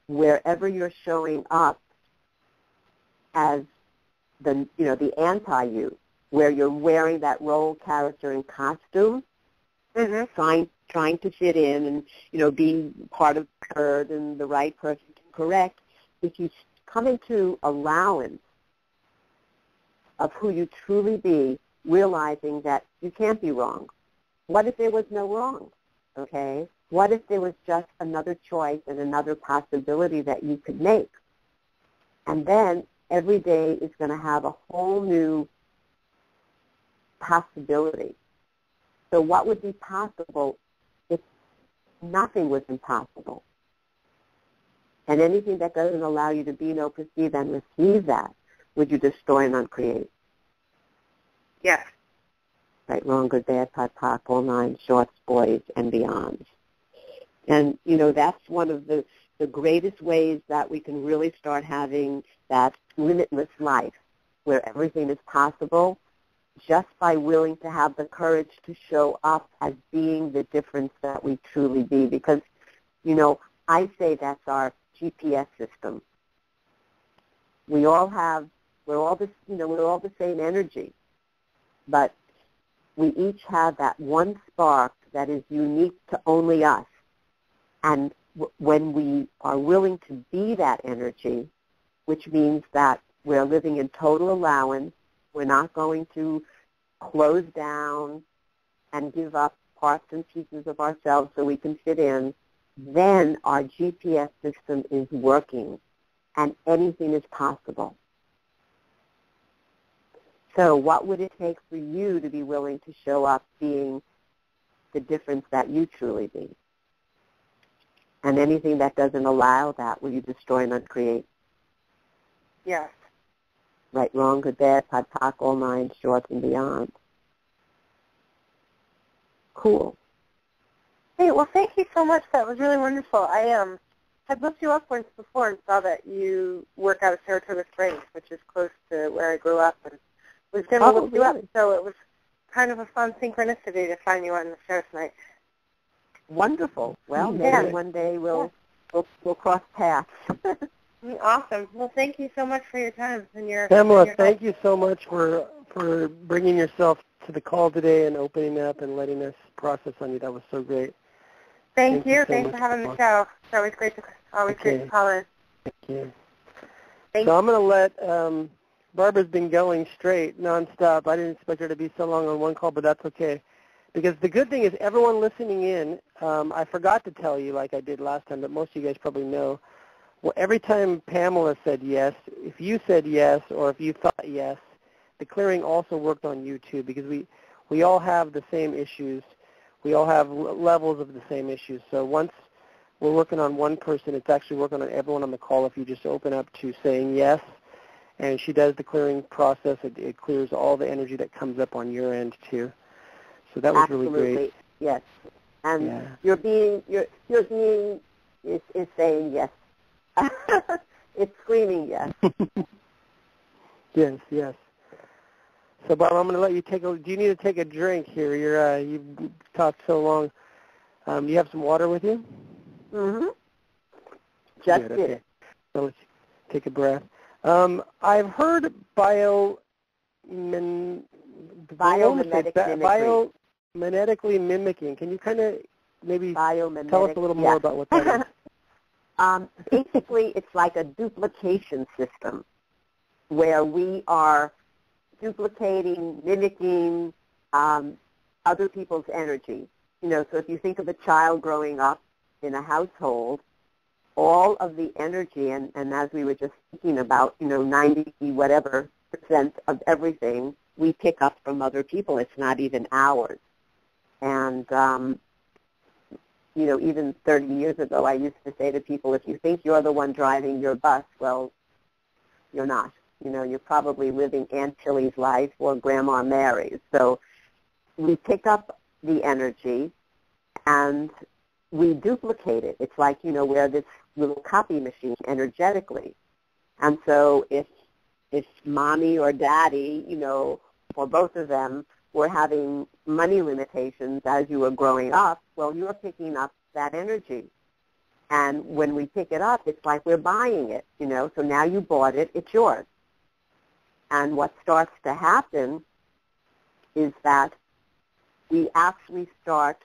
wherever you're showing up as the anti-you, where you're wearing that role, character, and costume, trying to fit in and, being part of the herd and the right person to correct, if you come into allowance of who you truly be, realizing that you can't be wrong. What if there was no wrong, okay? What if there was just another choice and another possibility that you could make? And then every day is going to have a whole new possibility. So what would be possible if nothing was impossible? And anything that doesn't allow you to be, know, perceive, and receive that, would you destroy and uncreate? Yes. Right, wrong, good, bad, pot, pock, all nine, shorts, boys, and beyond. And, that's one of the greatest ways that we can really start having that limitless life where everything is possible, just by willing to have the courage to show up as being the difference that we truly be. Because, I say that's our GPS system. We're all the same energy, but we each have that one spark that is unique to only us. And when we are willing to be that energy, which means that we're living in total allowance, we're not going to close down and give up parts and pieces of ourselves so we can fit in, then our GPS system is working and anything is possible. So what would it take for you to be willing to show up being the difference that you truly be? And anything that doesn't allow that, will you destroy and uncreate? Yes. Right, wrong, good, bad, pod, poc, all nine, shorts, and beyond. Cool. Hey, well, thank you so much. That was really wonderful. I had looked you up once before and saw that you work out of Saratoga Springs, which is close to where I grew up, and was going to look you up. So it was kind of a fun synchronicity to find you on the show tonight. Wonderful. Well, maybe one day we'll cross paths. Awesome. Well, thank you so much for your time and your Pamela, your thank you so much for bringing yourself to the call today and opening up and letting us process on you. That was so great. Thank you. So Thanks for having the show. It's always great to call in. Thank you. Thank So I'm going to let Barbara's been going straight, nonstop. I didn't expect her to be so long on one call, but that's okay. Because the good thing is everyone listening in, I forgot to tell you like I did last time, but most of you guys probably know, well, every time Pamela said yes, if you said yes or if you thought yes, the clearing also worked on you too, because we all have the same issues. We all have levels of the same issues. So once we're working on one person, it's actually working on everyone on the call if you just open up to saying yes. And she does the clearing process. It clears all the energy that comes up on your end too. So that was Absolutely. really great. Yes. And you're being is saying yes. It's screaming yes. Yes. So, Barbara, I'm going to let you do you need to take a drink here? You've talked so long. Do you have some water with you? Mm-hmm. Just Good, did okay. it. So let's take a breath. I've heard biomimetically mimicking. Can you kind of maybe tell us a little more about what that is? Basically, it's like a duplication system where we are duplicating, mimicking other people's energy. So if you think of a child growing up in a household, all of the energy, and as we were just speaking about, 90% of everything we pick up from other people. It's not even ours. And, even 30 years ago, I used to say to people, if you think you're the one driving your bus, well, you're not. You're probably living Aunt Tilly's life or Grandma Mary's. So we pick up the energy and we duplicate it. It's like, we're this little copy machine energetically. And so if mommy or daddy, or both of them were having money limitations as you were growing up, well, you're picking up that energy. And when we pick it up, it's like we're buying it, you know. So now you bought it, it's yours. And what starts to happen is that we actually start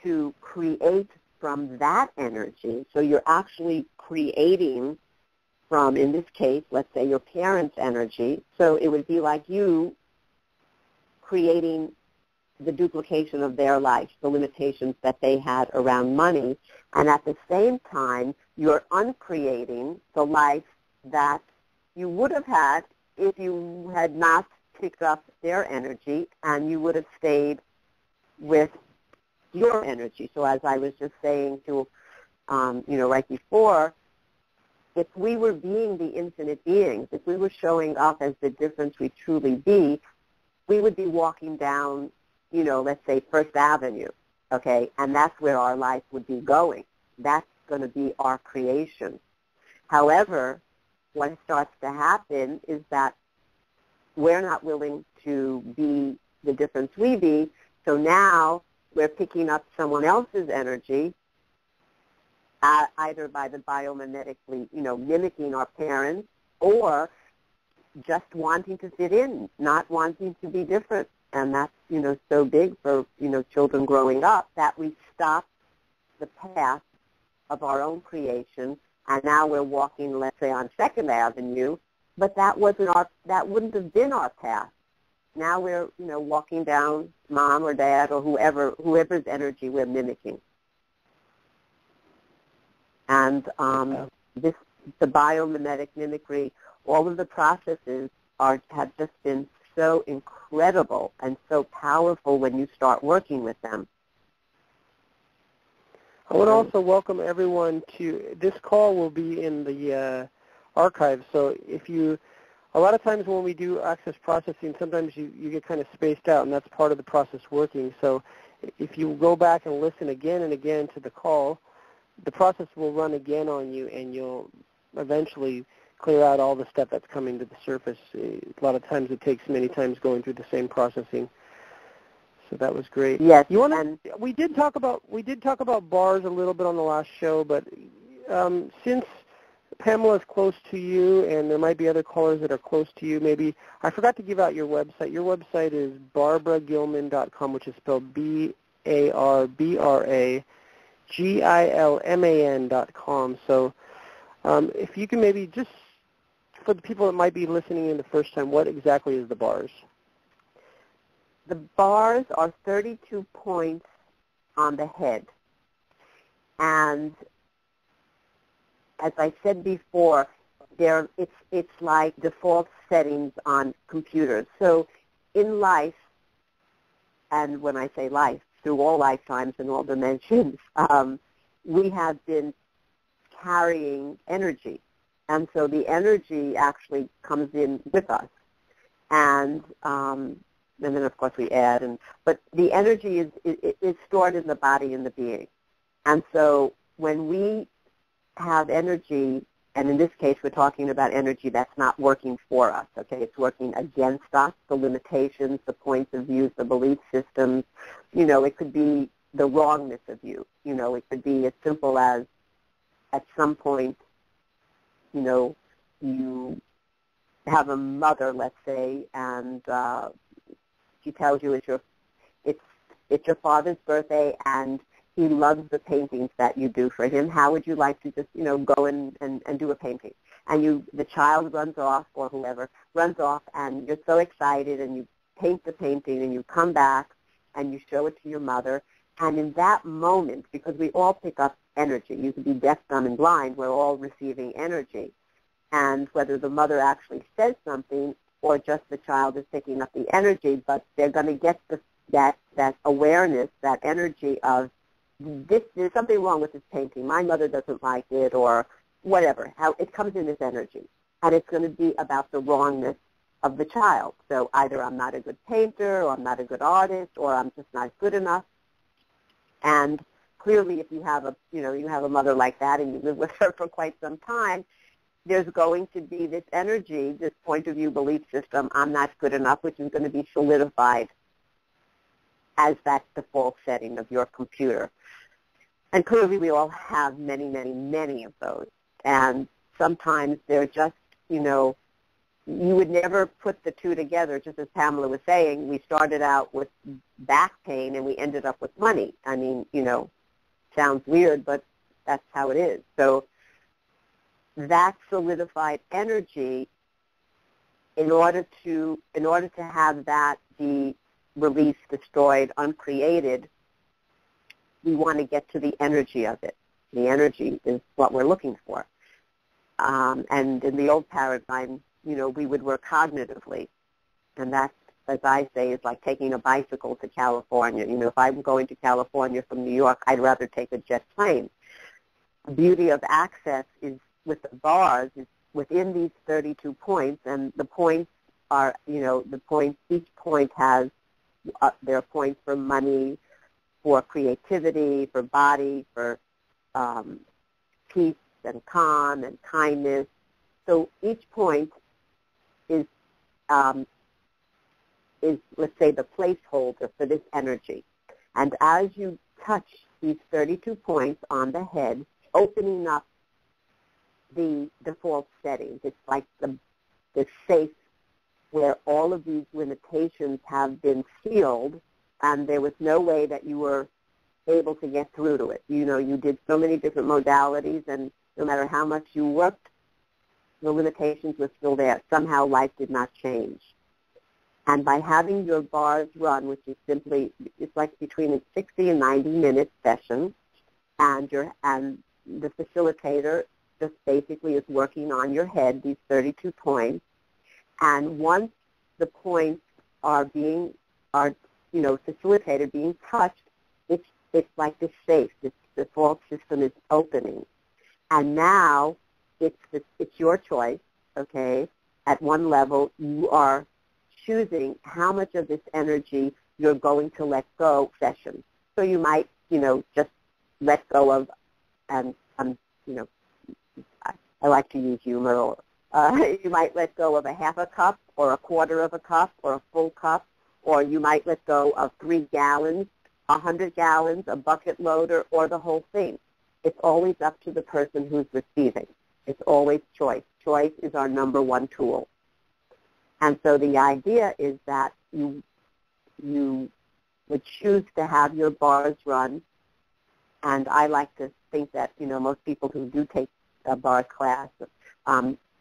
to create from that energy. So you're actually creating from, in this case, let's say your parents' energy. So it would be like you creating the duplication of their life, the limitations that they had around money, and at the same time, you're uncreating the life that you would have had if you had not picked up their energy, and you would have stayed with your energy. So as I was just saying to, right before, if we were being the infinite beings, if we were showing up as the difference we truly be, we would be walking down, let's say First Avenue, okay, and that's where our life would be going. That's going to be our creation. However, what starts to happen is that we're not willing to be the difference we be, so now we're picking up someone else's energy, either by the biomimetically, mimicking our parents, or just wanting to fit in, not wanting to be different. And that's, so big for, children growing up that we stop the path of our own creation, and now we're walking, let's say, on Second Avenue, but that wouldn't have been our path. Now we're, walking down mom or dad or whoever's energy we're mimicking. And the biomimetic mimicry, all of the processes have just been so incredible and so powerful when you start working with them. I would also welcome everyone to, this call will be in the archive, so a lot of times when we do access processing, sometimes you get kind of spaced out, and that's part of the process working. So if you go back and listen again and again to the call, the process will run again on you, and you'll eventually clear out all the stuff that's coming to the surface. A lot of times it takes many times going through the same processing. So that was great. Yes. We did talk about bars a little bit on the last show, but since Pamela's close to you, and there might be other callers that are close to you, maybe I forgot to give out your website. Your website is barbragilman.com, which is spelled BARBRAGILMAN.com. So if you can maybe just, for the people that might be listening in the first time, what exactly is the bars? The bars are 32 points on the head. And as I said before, it's like default settings on computers. So in life, and when I say life, through all lifetimes and all dimensions, we have been carrying energy. And so the energy actually comes in with us. And then, of course, we add. But the energy is stored in the body and the being. And so when we have energy, and in this case we're talking about energy that's not working for us, okay? It's working against us, the limitations, the points of view, the belief systems. It could be the wrongness of you. It could be as simple as at some point, you have a mother, let's say, and she tells you it's your father's birthday and he loves the paintings that you do for him. How would you like to just, go and do a painting? And the child runs off, or whoever runs off, and you're so excited, and you paint the painting, and you come back, and you show it to your mother. And in that moment, because we all pick up energy, you could be deaf, dumb, and blind, we're all receiving energy. And whether the mother actually says something or just the child is picking up the energy, but they're going to get that awareness, that energy of, there's something wrong with this painting. My mother doesn't like it, or whatever. How it comes in as energy. And it's going to be about the wrongness of the child. So either I'm not a good painter, or I'm not a good artist, or I'm just not good enough. And clearly if you have a mother like that and you live with her for quite some time, there's going to be this energy, this point of view belief system, I'm not good enough, which is going to be solidified as that default setting of your computer. And clearly we all have many, many, many of those. And sometimes they're just, you would never put the two together. Just as Pamela was saying, we started out with back pain and we ended up with money. I mean, sounds weird, but that's how it is. So that solidified energy, in order to have that be released, destroyed, uncreated, we want to get to the energy of it. The energy is what we're looking for. And in the old paradigm, we would work cognitively. And that, as I say, is like taking a bicycle to California. If I'm going to California from New York, I'd rather take a jet plane. The beauty of access is with the bars is within these 32 points, and the points are, each point has, there are points for money, for creativity, for body, for peace and calm and kindness. So each point is, let's say, the placeholder for this energy. And as you touch these 32 points on the head, opening up the default settings, it's like the safe where all of these limitations have been sealed, and there was no way that you were able to get through to it. You did so many different modalities, and no matter how much you worked, the limitations were still there. Somehow life did not change. And by having your bars run, which is simply, it's like between a 60 and 90-minute session, and the facilitator just basically is working on your head, these 32 points. And once the points are facilitated, being touched, it's like this safe. This default system is opening. And now it's your choice, okay? At one level, you are choosing how much of this energy you're going to let go session. So you might, just let go of, I like to use humor, or you might let go of a half a cup or a quarter of a cup or a full cup, or you might let go of 3 gallons, 100 gallons, a bucket loader, or the whole thing. It's always up to the person who's receiving. It's always choice. Choice is our number one tool. And so the idea is that you would choose to have your bars run, and I like to think that, most people who do take a bar class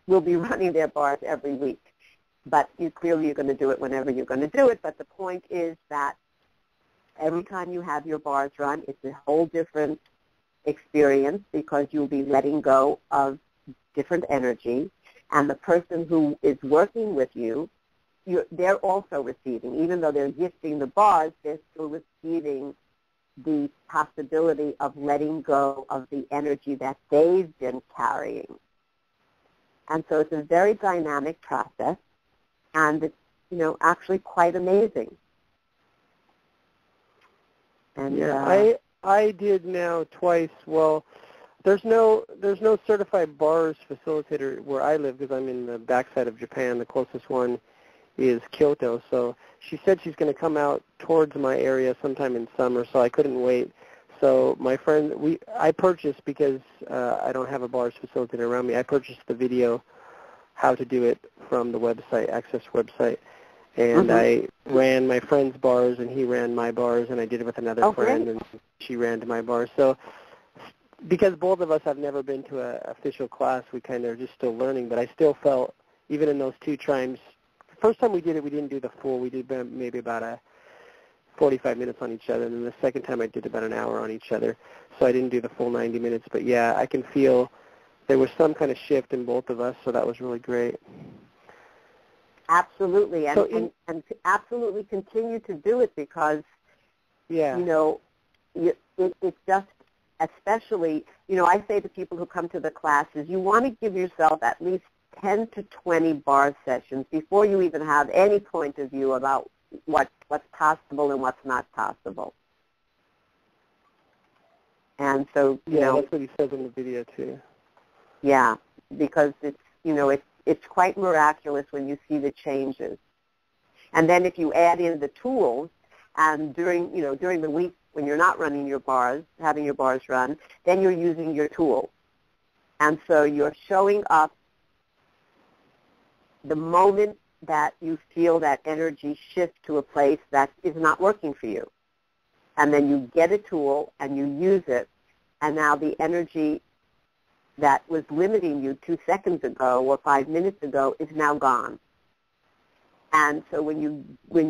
will be running their bars every week. But you're going to do it whenever you're going to do it. But the point is that every time you have your bars run, it's a whole different experience, because you'll be letting go of different energy. And the person who is working with you, they're also receiving. Even though they're gifting the bars, they're still receiving the possibility of letting go of the energy that they've been carrying. And so it's a very dynamic process, and it's, actually quite amazing. And yeah, I did now twice. Well, there's no certified bars facilitator where I live, because I'm in the backside of Japan. The closest one is Kyoto. So she said she's going to come out towards my area sometime in summer, so I couldn't wait. So my friend, I purchased, because I don't have a bars facilitator around me, I purchased the video, how to do it, from the website, Access website. And I ran my friend's bars, and he ran my bars, and I did it with another friend, and she ran my bars. So because both of us have never been to an official class, we kind of are just still learning, but I still felt, even in those 2 times, the first time we did it, we didn't do the full. We did maybe about 45 minutes on each other, and then the second time I did about an hour on each other. So I didn't do the full 90 minutes. But, yeah, I can feel there was some kind of shift in both of us, so that was really great. Absolutely, and absolutely continue to do it, because, it's just, especially, I say to people who come to the classes, you want to give yourself at least 10 to 20 bar sessions before you even have any point of view about what's possible and what's not possible. And so, that's what he says in the video too. Yeah, because it's quite miraculous when you see the changes. And then if you add in the tools, and during the week when you're not running your bars, having your bars run, then you're using your tool. And so you're showing up the moment that you feel that energy shift to a place that is not working for you. And then you get a tool and you use it, and now the energy that was limiting you 2 seconds ago or 5 minutes ago is now gone. And so when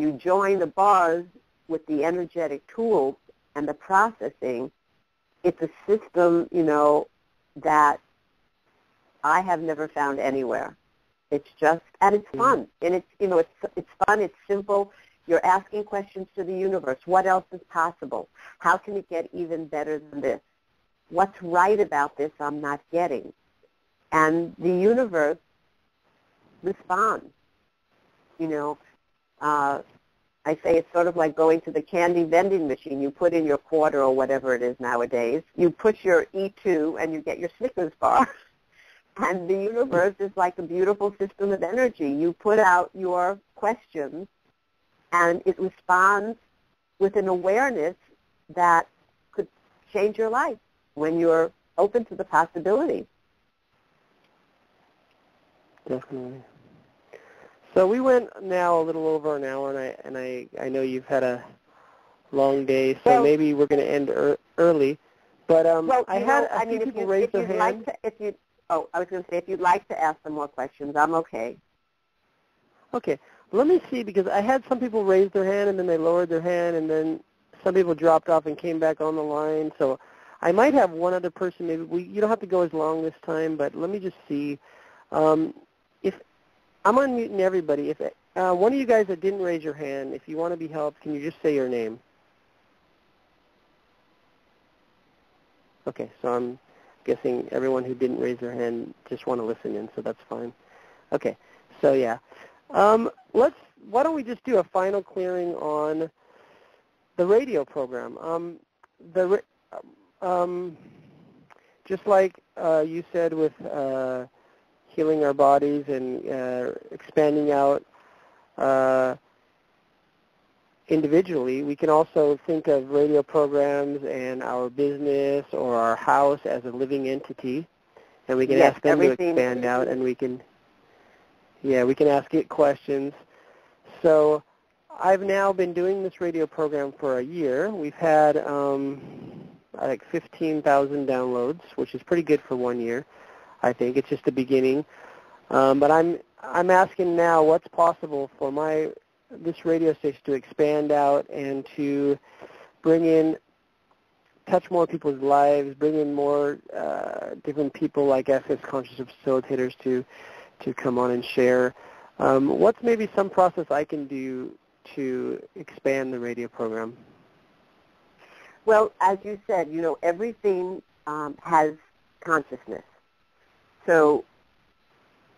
you join the bars with the energetic tools and the processing, it's a system, that I have never found anywhere. It's just, and it's fun, and it's fun, it's simple. You're asking questions to the universe. What else is possible? How can it get even better than this? What's right about this I'm not getting? And the universe responds. I say it's sort of like going to the candy vending machine. You put in your quarter or whatever it is nowadays. You push your E2 and you get your Snickers bar. And the universe is like a beautiful system of energy. You put out your questions and it responds with an awareness that could change your life when you're open to the possibility. Definitely. So we went now a little over an hour, and I know you've had a long day, so maybe we're going to end early. But I had a few people raise their hand. I was going to say, if you'd like to ask some more questions, I'm okay. Okay. Let me see, because I had some people raise their hand, and then they lowered their hand, and then some people dropped off and came back on the line. So I might have one other person. Maybe you don't have to go as long this time, but let me just see. If I'm unmuting everybody. If one of you guys that didn't raise your hand, if you want to be helped, can you just say your name? Okay, so I'm guessing everyone who didn't raise their hand just want to listen in, so that's fine. Okay, so yeah. Why don't we just do a final clearing on the radio program? Just like you said with healing our bodies and expanding out individually, we can also think of radio programs and our business or our house as a living entity, and we can ask them to expand out, and we can ask it questions. So I've now been doing this radio program for a year. We've had like 15,000 downloads, which is pretty good for 1 year. I think it's just the beginning. But I'm asking now what's possible for this radio station to expand out and to touch more people's lives, bring in more different people like Access Consciousness Facilitators to come on and share. What's maybe some process I can do to expand the radio program? Well, as you said, everything has consciousness. So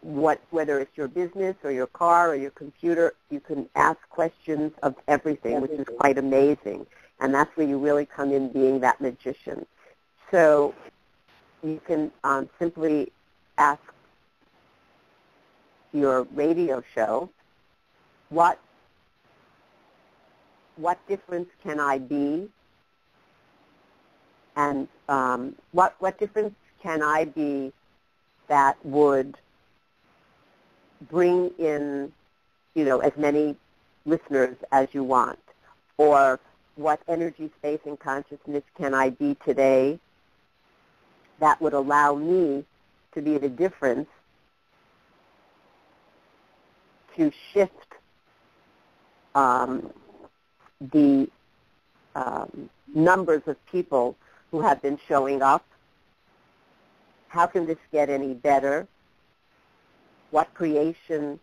whether it's your business or your car or your computer, you can ask questions of everything, which is quite amazing. And that's where you really come in being that magician. So you can simply ask your radio show, what difference can I be? And what difference can I be that would bring in, as many listeners as you want? Or what energy, space, and consciousness can I be today that would allow me to be the difference to shift the numbers of people who have been showing up? How can this get any better? What creation?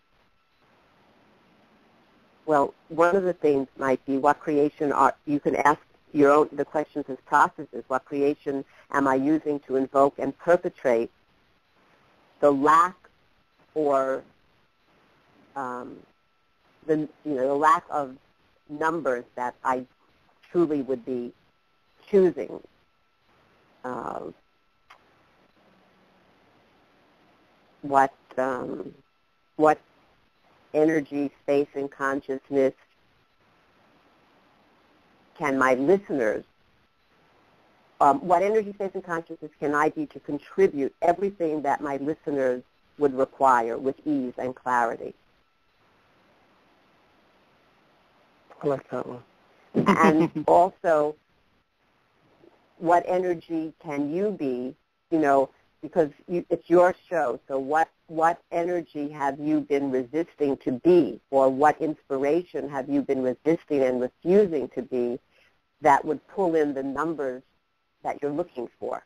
Well, one of the things might be what creation you can ask the questions as processes. What creation am I using to invoke and perpetrate the lack or the lack of numbers that I truly would be choosing? What energy, space, and consciousness can my listeners what energy, space, and consciousness can I be to contribute everything that my listeners would require with ease and clarity? I like that one. And also, what energy can you be, because it's your show, so what energy have you been resisting to be, or what inspiration have you been resisting and refusing to be that would pull in the numbers that you're looking for?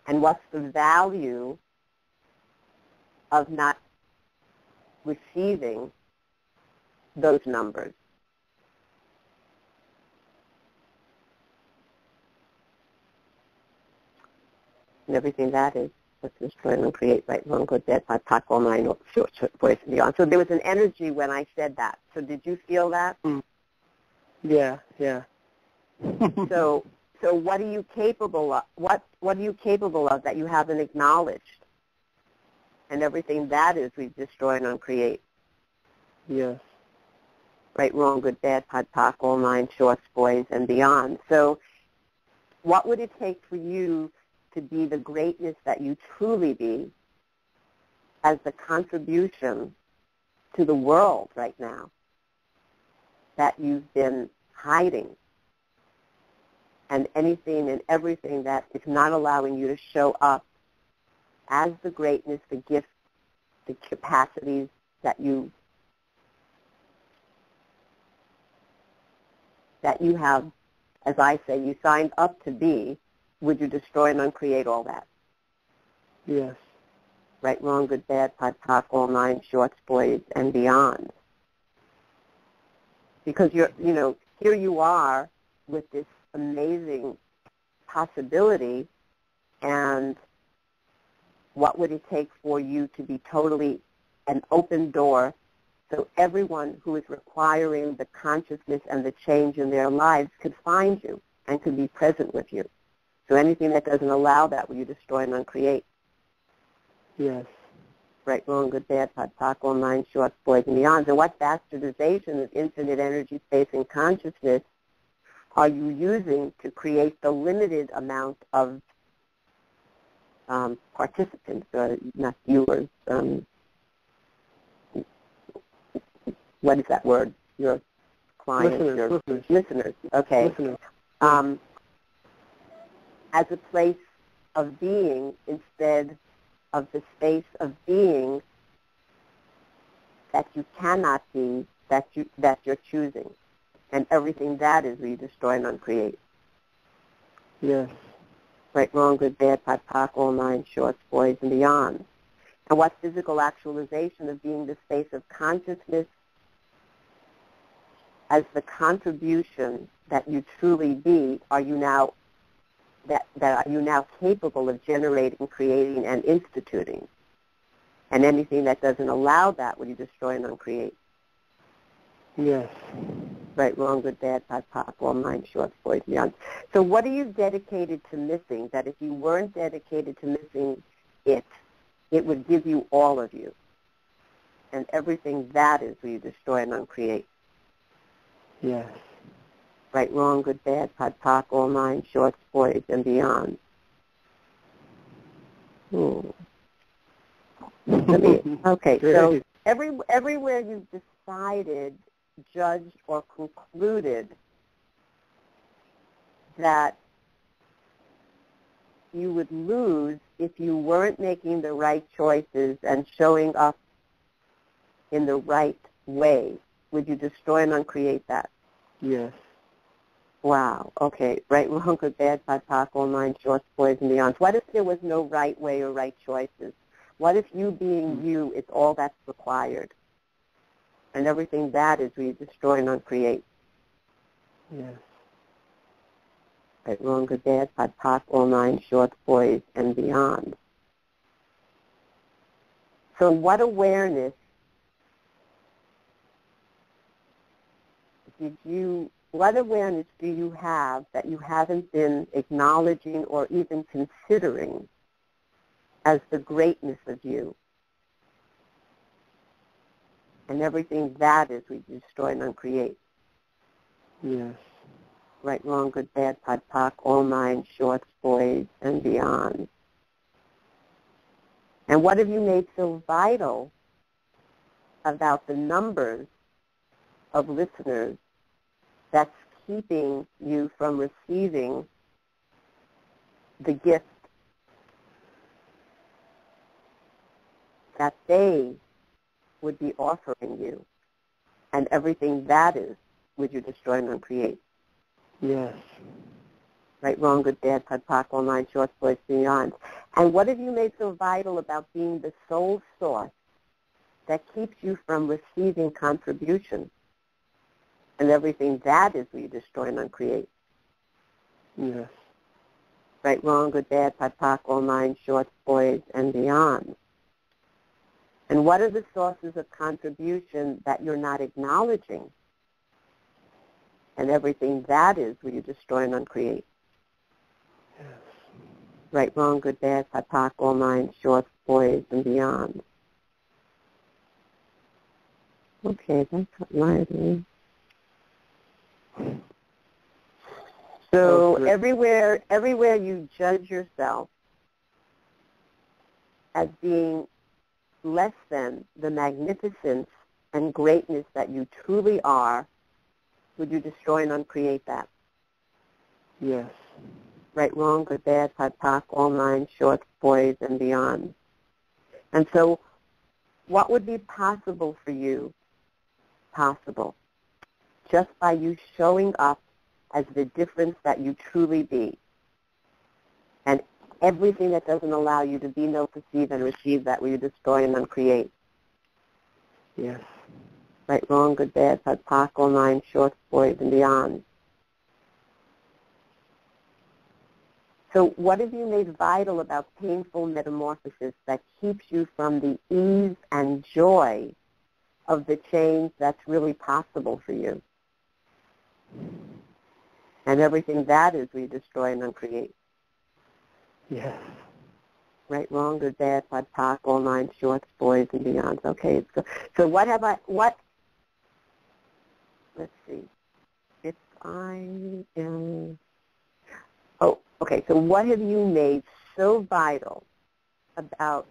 And what's the value of not receiving those numbers? And everything that is, let's destroy and create, right, wrong, good, bad, bad, talk, all nine, short, voice, and beyond. So there was an energy when I said that. So did you feel that? Yeah. So what are you capable of? What are you capable of that you haven't acknowledged? And everything that is, we destroy and uncreate. Yes. Right, wrong, good, bad, pod, poc, all nine, shorts, boys, and beyond. So what would it take for you to be the greatness that you truly be as the contribution to the world right now that you've been hiding, and anything and everything that is not allowing you to show up as the greatness, the gifts, the capacities that you have, as I say, you signed up to be? Would you destroy and uncreate all that? Yes. Right, wrong, good, bad, pod, poc, all nine, shorts, boys, and beyond. Because here you are with this amazing possibility, and what would it take for you to be totally an open door so everyone who is requiring the consciousness and the change in their lives could find you and could be present with you? So anything that doesn't allow that, will you destroy and uncreate? Yes. Right, wrong, good, bad, pod, poc, all nine, shorts, boys, and beyond. And what bastardization of infinite energy, space, and consciousness are you using to create the limited amount of participants, not viewers? What is that word? Your clients, listeners. Okay. Listeners. As a place of being instead of the space of being that you cannot be, that you're choosing. And everything that is, we destroy and uncreate. Yes. Right, wrong, good, bad, pod, poc, all nine, shorts, boys, and beyond. And what physical actualization of being the space of consciousness as the contribution that you truly be are you now that are you now capable of generating, creating, and instituting? And anything that doesn't allow that, will you destroy and uncreate? Yes. Right, wrong, good, bad, pod, poc, all nine, shorts, boys, and beyond. So what are you dedicated to missing that if you weren't dedicated to missing it would give you all of you? And everything that is, will you destroy and uncreate? Yes. Right, wrong, good, bad, pod, poc, all nine, shorts, boys, and beyond. Okay, so everywhere you've decided, judged, or concluded that you would lose if you weren't making the right choices and showing up in the right way, would you destroy and uncreate that? Yes. Wow. Okay. Right, wrong, good, bad, pod, poc, all nine, shorts, boys, and beyond. What if there was no right way or right choices? What if you being you is all that's required? And everything that is, we destroy and uncreate. Yes. Right, wrong, good, bad, pod, poc, all nine, shorts, boys, and beyond. So what awareness do you have that you haven't been acknowledging or even considering as the greatness of you? And everything that is, we destroy and uncreate. Yes. right, wrong, good, bad, pod, poc, all nine, shorts, boys, and beyond. And what have you made so vital about the numbers of listeners that's keeping you from receiving the gift that they would be offering you, and everything that is would you destroy and uncreate? Yes. Right, wrong, good, bad, pod, poc, all nine, shorts, boys, beyond. And what have you made so vital about being the sole source that keeps you from receiving contribution, and everything that is will you destroy and uncreate? Yes. Right, wrong, good, bad, pod, poc, all nine, shorts, boys, and beyond. And what are the sources of contribution that you're not acknowledging? And everything that is will you destroy and uncreate? Yes. Right, wrong, good, bad, pod, poc, all nine, shorts, boys, and beyond. Okay, that's lively. So everywhere you judge yourself as being less than the magnificence and greatness that you truly are, would you destroy and uncreate that? Yes. Right, wrong, good, bad, pod, poc, all nine, shorts, boys, and beyond. And so what would be possible for you? Possible. Just by you showing up as the difference that you truly be. And everything that doesn't allow you to be, know, perceive, and receive that will you destroy and uncreate. Yes. Right, wrong, good, bad, pod, poc, all nine, shorts, boys, and beyond. So what have you made vital about painful metamorphosis that keeps you from the ease and joy of the change that's really possible for you? And everything that is we destroy and uncreate. Yes. Right, wrong, good, bad, pod, poc, all nine, shorts, boys, and beyond. Okay, so let's see. If I am, okay, so what have you made so vital about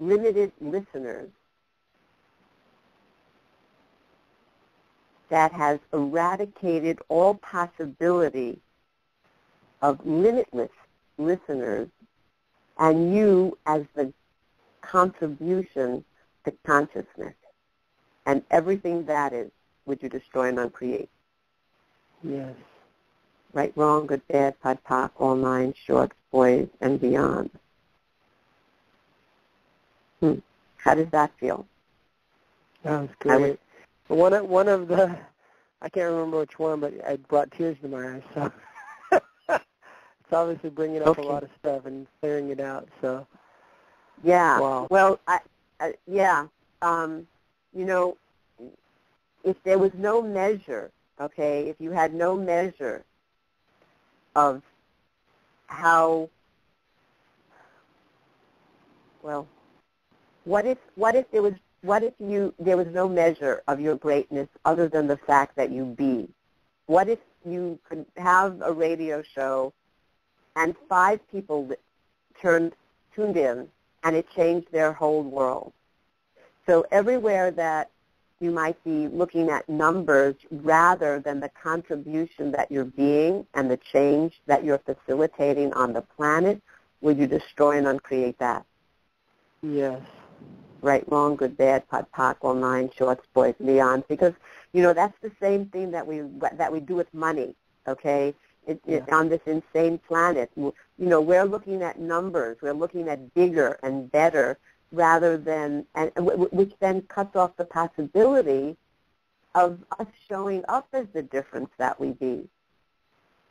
limited listeners that has eradicated all possibility of limitless listeners and you as the contribution to consciousness and everything that is would you destroy and uncreate? Yes. Right, wrong, good, bad, pod, poc, all nine, shorts, boys, and beyond. How does that feel? That was great. One of the, I can't remember which one, but it brought tears to my eyes. So it's obviously bringing up a lot of stuff and clearing it out. So yeah. Wow. Well, you know, if there was no measure, okay, if you had no measure of how, well, what if there was no measure of your greatness other than the fact that you be? What if you could have a radio show and 5 people tuned in and it changed their whole world? So everywhere that you might be looking at numbers rather than the contribution that you're being and the change that you're facilitating on the planet, would you destroy and uncreate that? Yes. Right, wrong, good, bad, pod, poc, all nine, shorts, boys, and beyond. Because, you know, that's the same thing that we do with money, okay? On this insane planet. You know, we're looking at numbers. We're looking at bigger and better rather than, which then cuts off the possibility of us showing up as the difference that we be.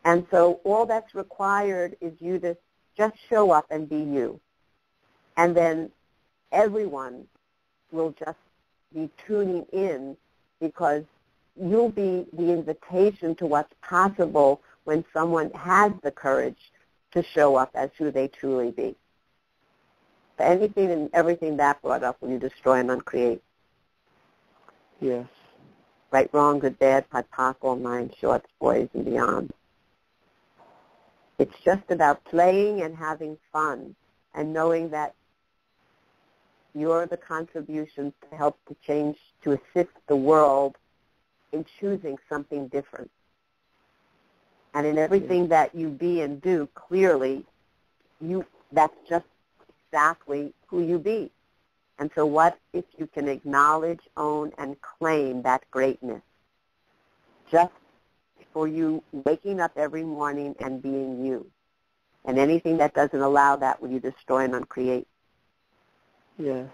And so all that's required is you to just show up and be you. And then everyone will just be tuning in because you'll be the invitation to what's possible when someone has the courage to show up as who they truly be. Anything and everything that brought up will you destroy and uncreate. Yes. right, wrong, good, bad, POD, POC, all nine shorts, boys, and beyond. It's just about playing and having fun and knowing that you're the contribution to help to change, to assist the world in choosing something different. And in everything that you be and do, clearly, that's just exactly who you be. And so what if you can acknowledge, own, and claim that greatness just for you waking up every morning and being you? And anything that doesn't allow that, will you destroy and uncreate? Yes.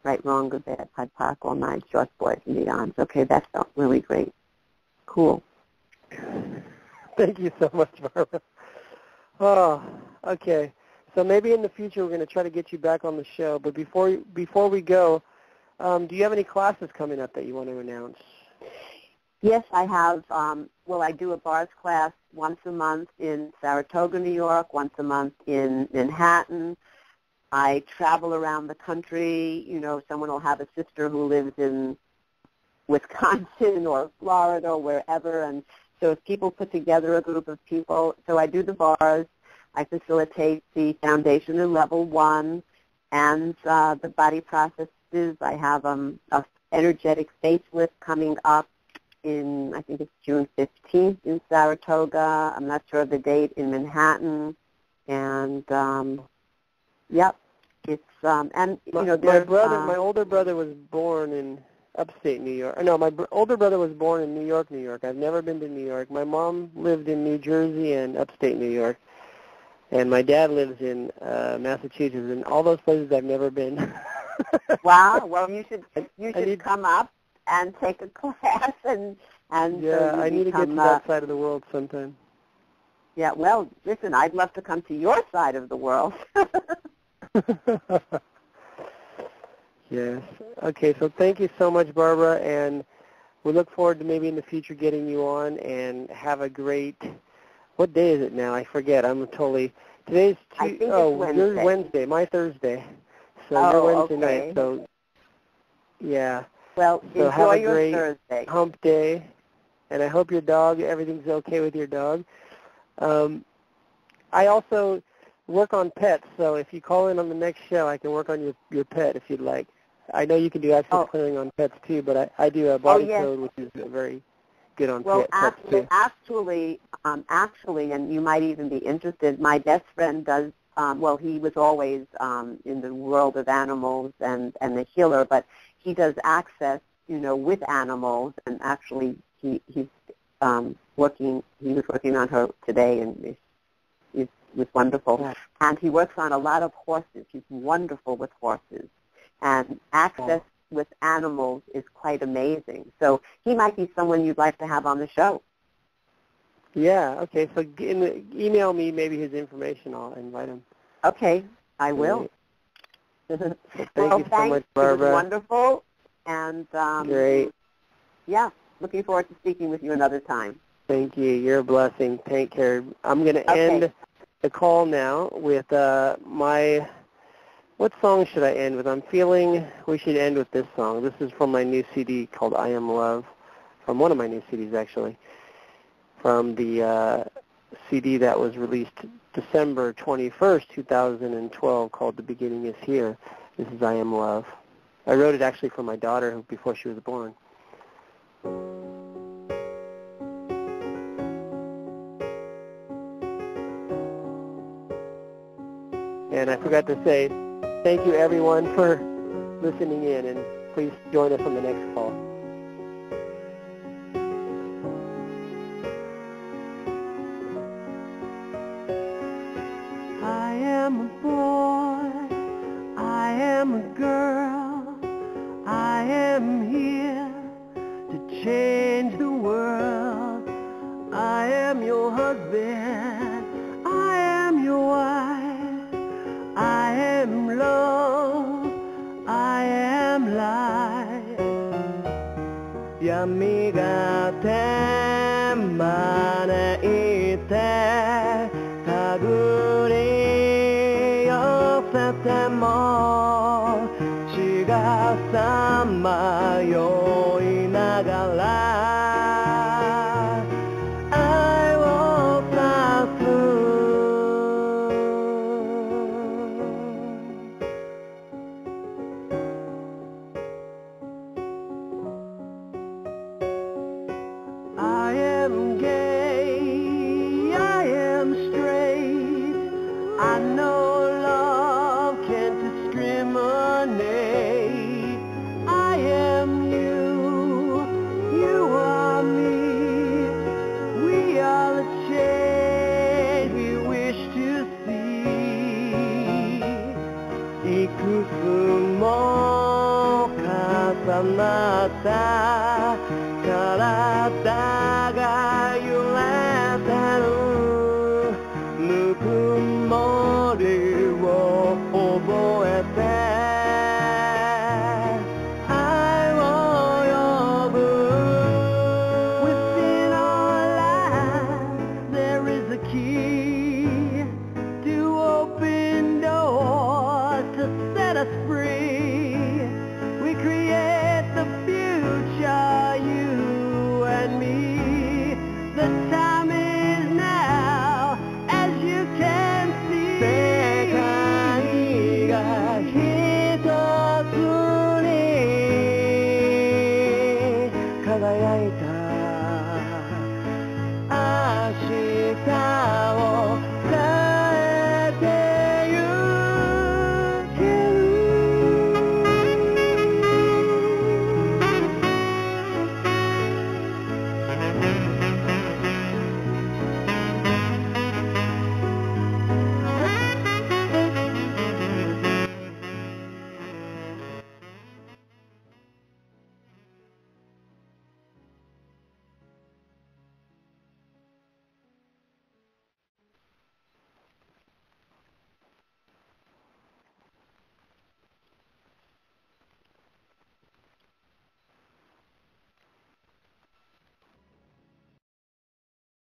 Right, wrong, good, bad, POD, POC, all nine, shorts, boys, and beyonds. Okay, that felt really great. Cool. Thank you so much, Barbara. Oh, okay. So maybe in the future we're going to try to get you back on the show. But before we go, do you have any classes coming up that you want to announce? Yes, I have. I do a bars class once a month in Saratoga, New York, once a month in Manhattan. I travel around the country. You know, someone will have a sister who lives in Wisconsin or Florida or wherever. And so if people put together a group of people, so I do the bars. I facilitate the foundation and level 1 and the body processes. I have a energetic facelift coming up in, I think it's June 15th in Saratoga. I'm not sure of the date, in Manhattan. And, yep, it's, and, you know, there's... My older brother was born in upstate New York. No, my older brother was born in New York, New York. I've never been to New York. My mom lived in New Jersey and upstate New York. And my dad lives in Massachusetts, and all those places I've never been. Wow. Well, you should come up and take a class and yeah, I need to get to that side of the world sometime. Yeah. Well, listen, I'd love to come to your side of the world. Yes. Okay. So thank you so much, Barbara, and we look forward to maybe in the future getting you on, and have a great. What day is it now? I forget. I'm totally. Today's Wednesday. Yours Wednesday. My Thursday. So you're Wednesday night. So yeah. Well, so enjoy have a your great Thursday. hump day, and I hope your dog, everything's okay with your dog. I also work on pets, so if you call in on the next show, I can work on your pet if you'd like. I know you can do access clearing on pets too, but I do a body code, which is very good on pets too. Actually, and you might even be interested, my best friend does, he was always in the world of animals and the healer, but he does access, with animals, and actually he was working on her today, and it was wonderful. Yeah. And he works on a lot of horses. He's wonderful with horses. And access with animals is quite amazing. So he might be someone you'd like to have on the show. Yeah, okay. So email me maybe his information. I'll invite him. Okay, I will. Thank you so much, Barbara. It was wonderful. And great. Yeah, looking forward to speaking with you another time. Thank you. You're a blessing. Take care. I'm going to end the call now with what song should I end with? I'm feeling we should end with this song. This is from my new CD called I Am Love, from one of my new CDs actually, from the CD that was released December 21st, 2012, called The Beginning Is Here. This is I Am Love. I wrote it actually for my daughter before she was born. And I forgot to say, thank you everyone for listening in, and please join us on the next call. I am a boy, I am a girl, I am here to change the world. I am your husband, I am your wife, I am love, I am life. Yami ga ten招いて手繰り寄せても血がさまよいながら I know love can't discriminate. I am you, you are me. We are the change we wish to see. Ikusumo kasanata kara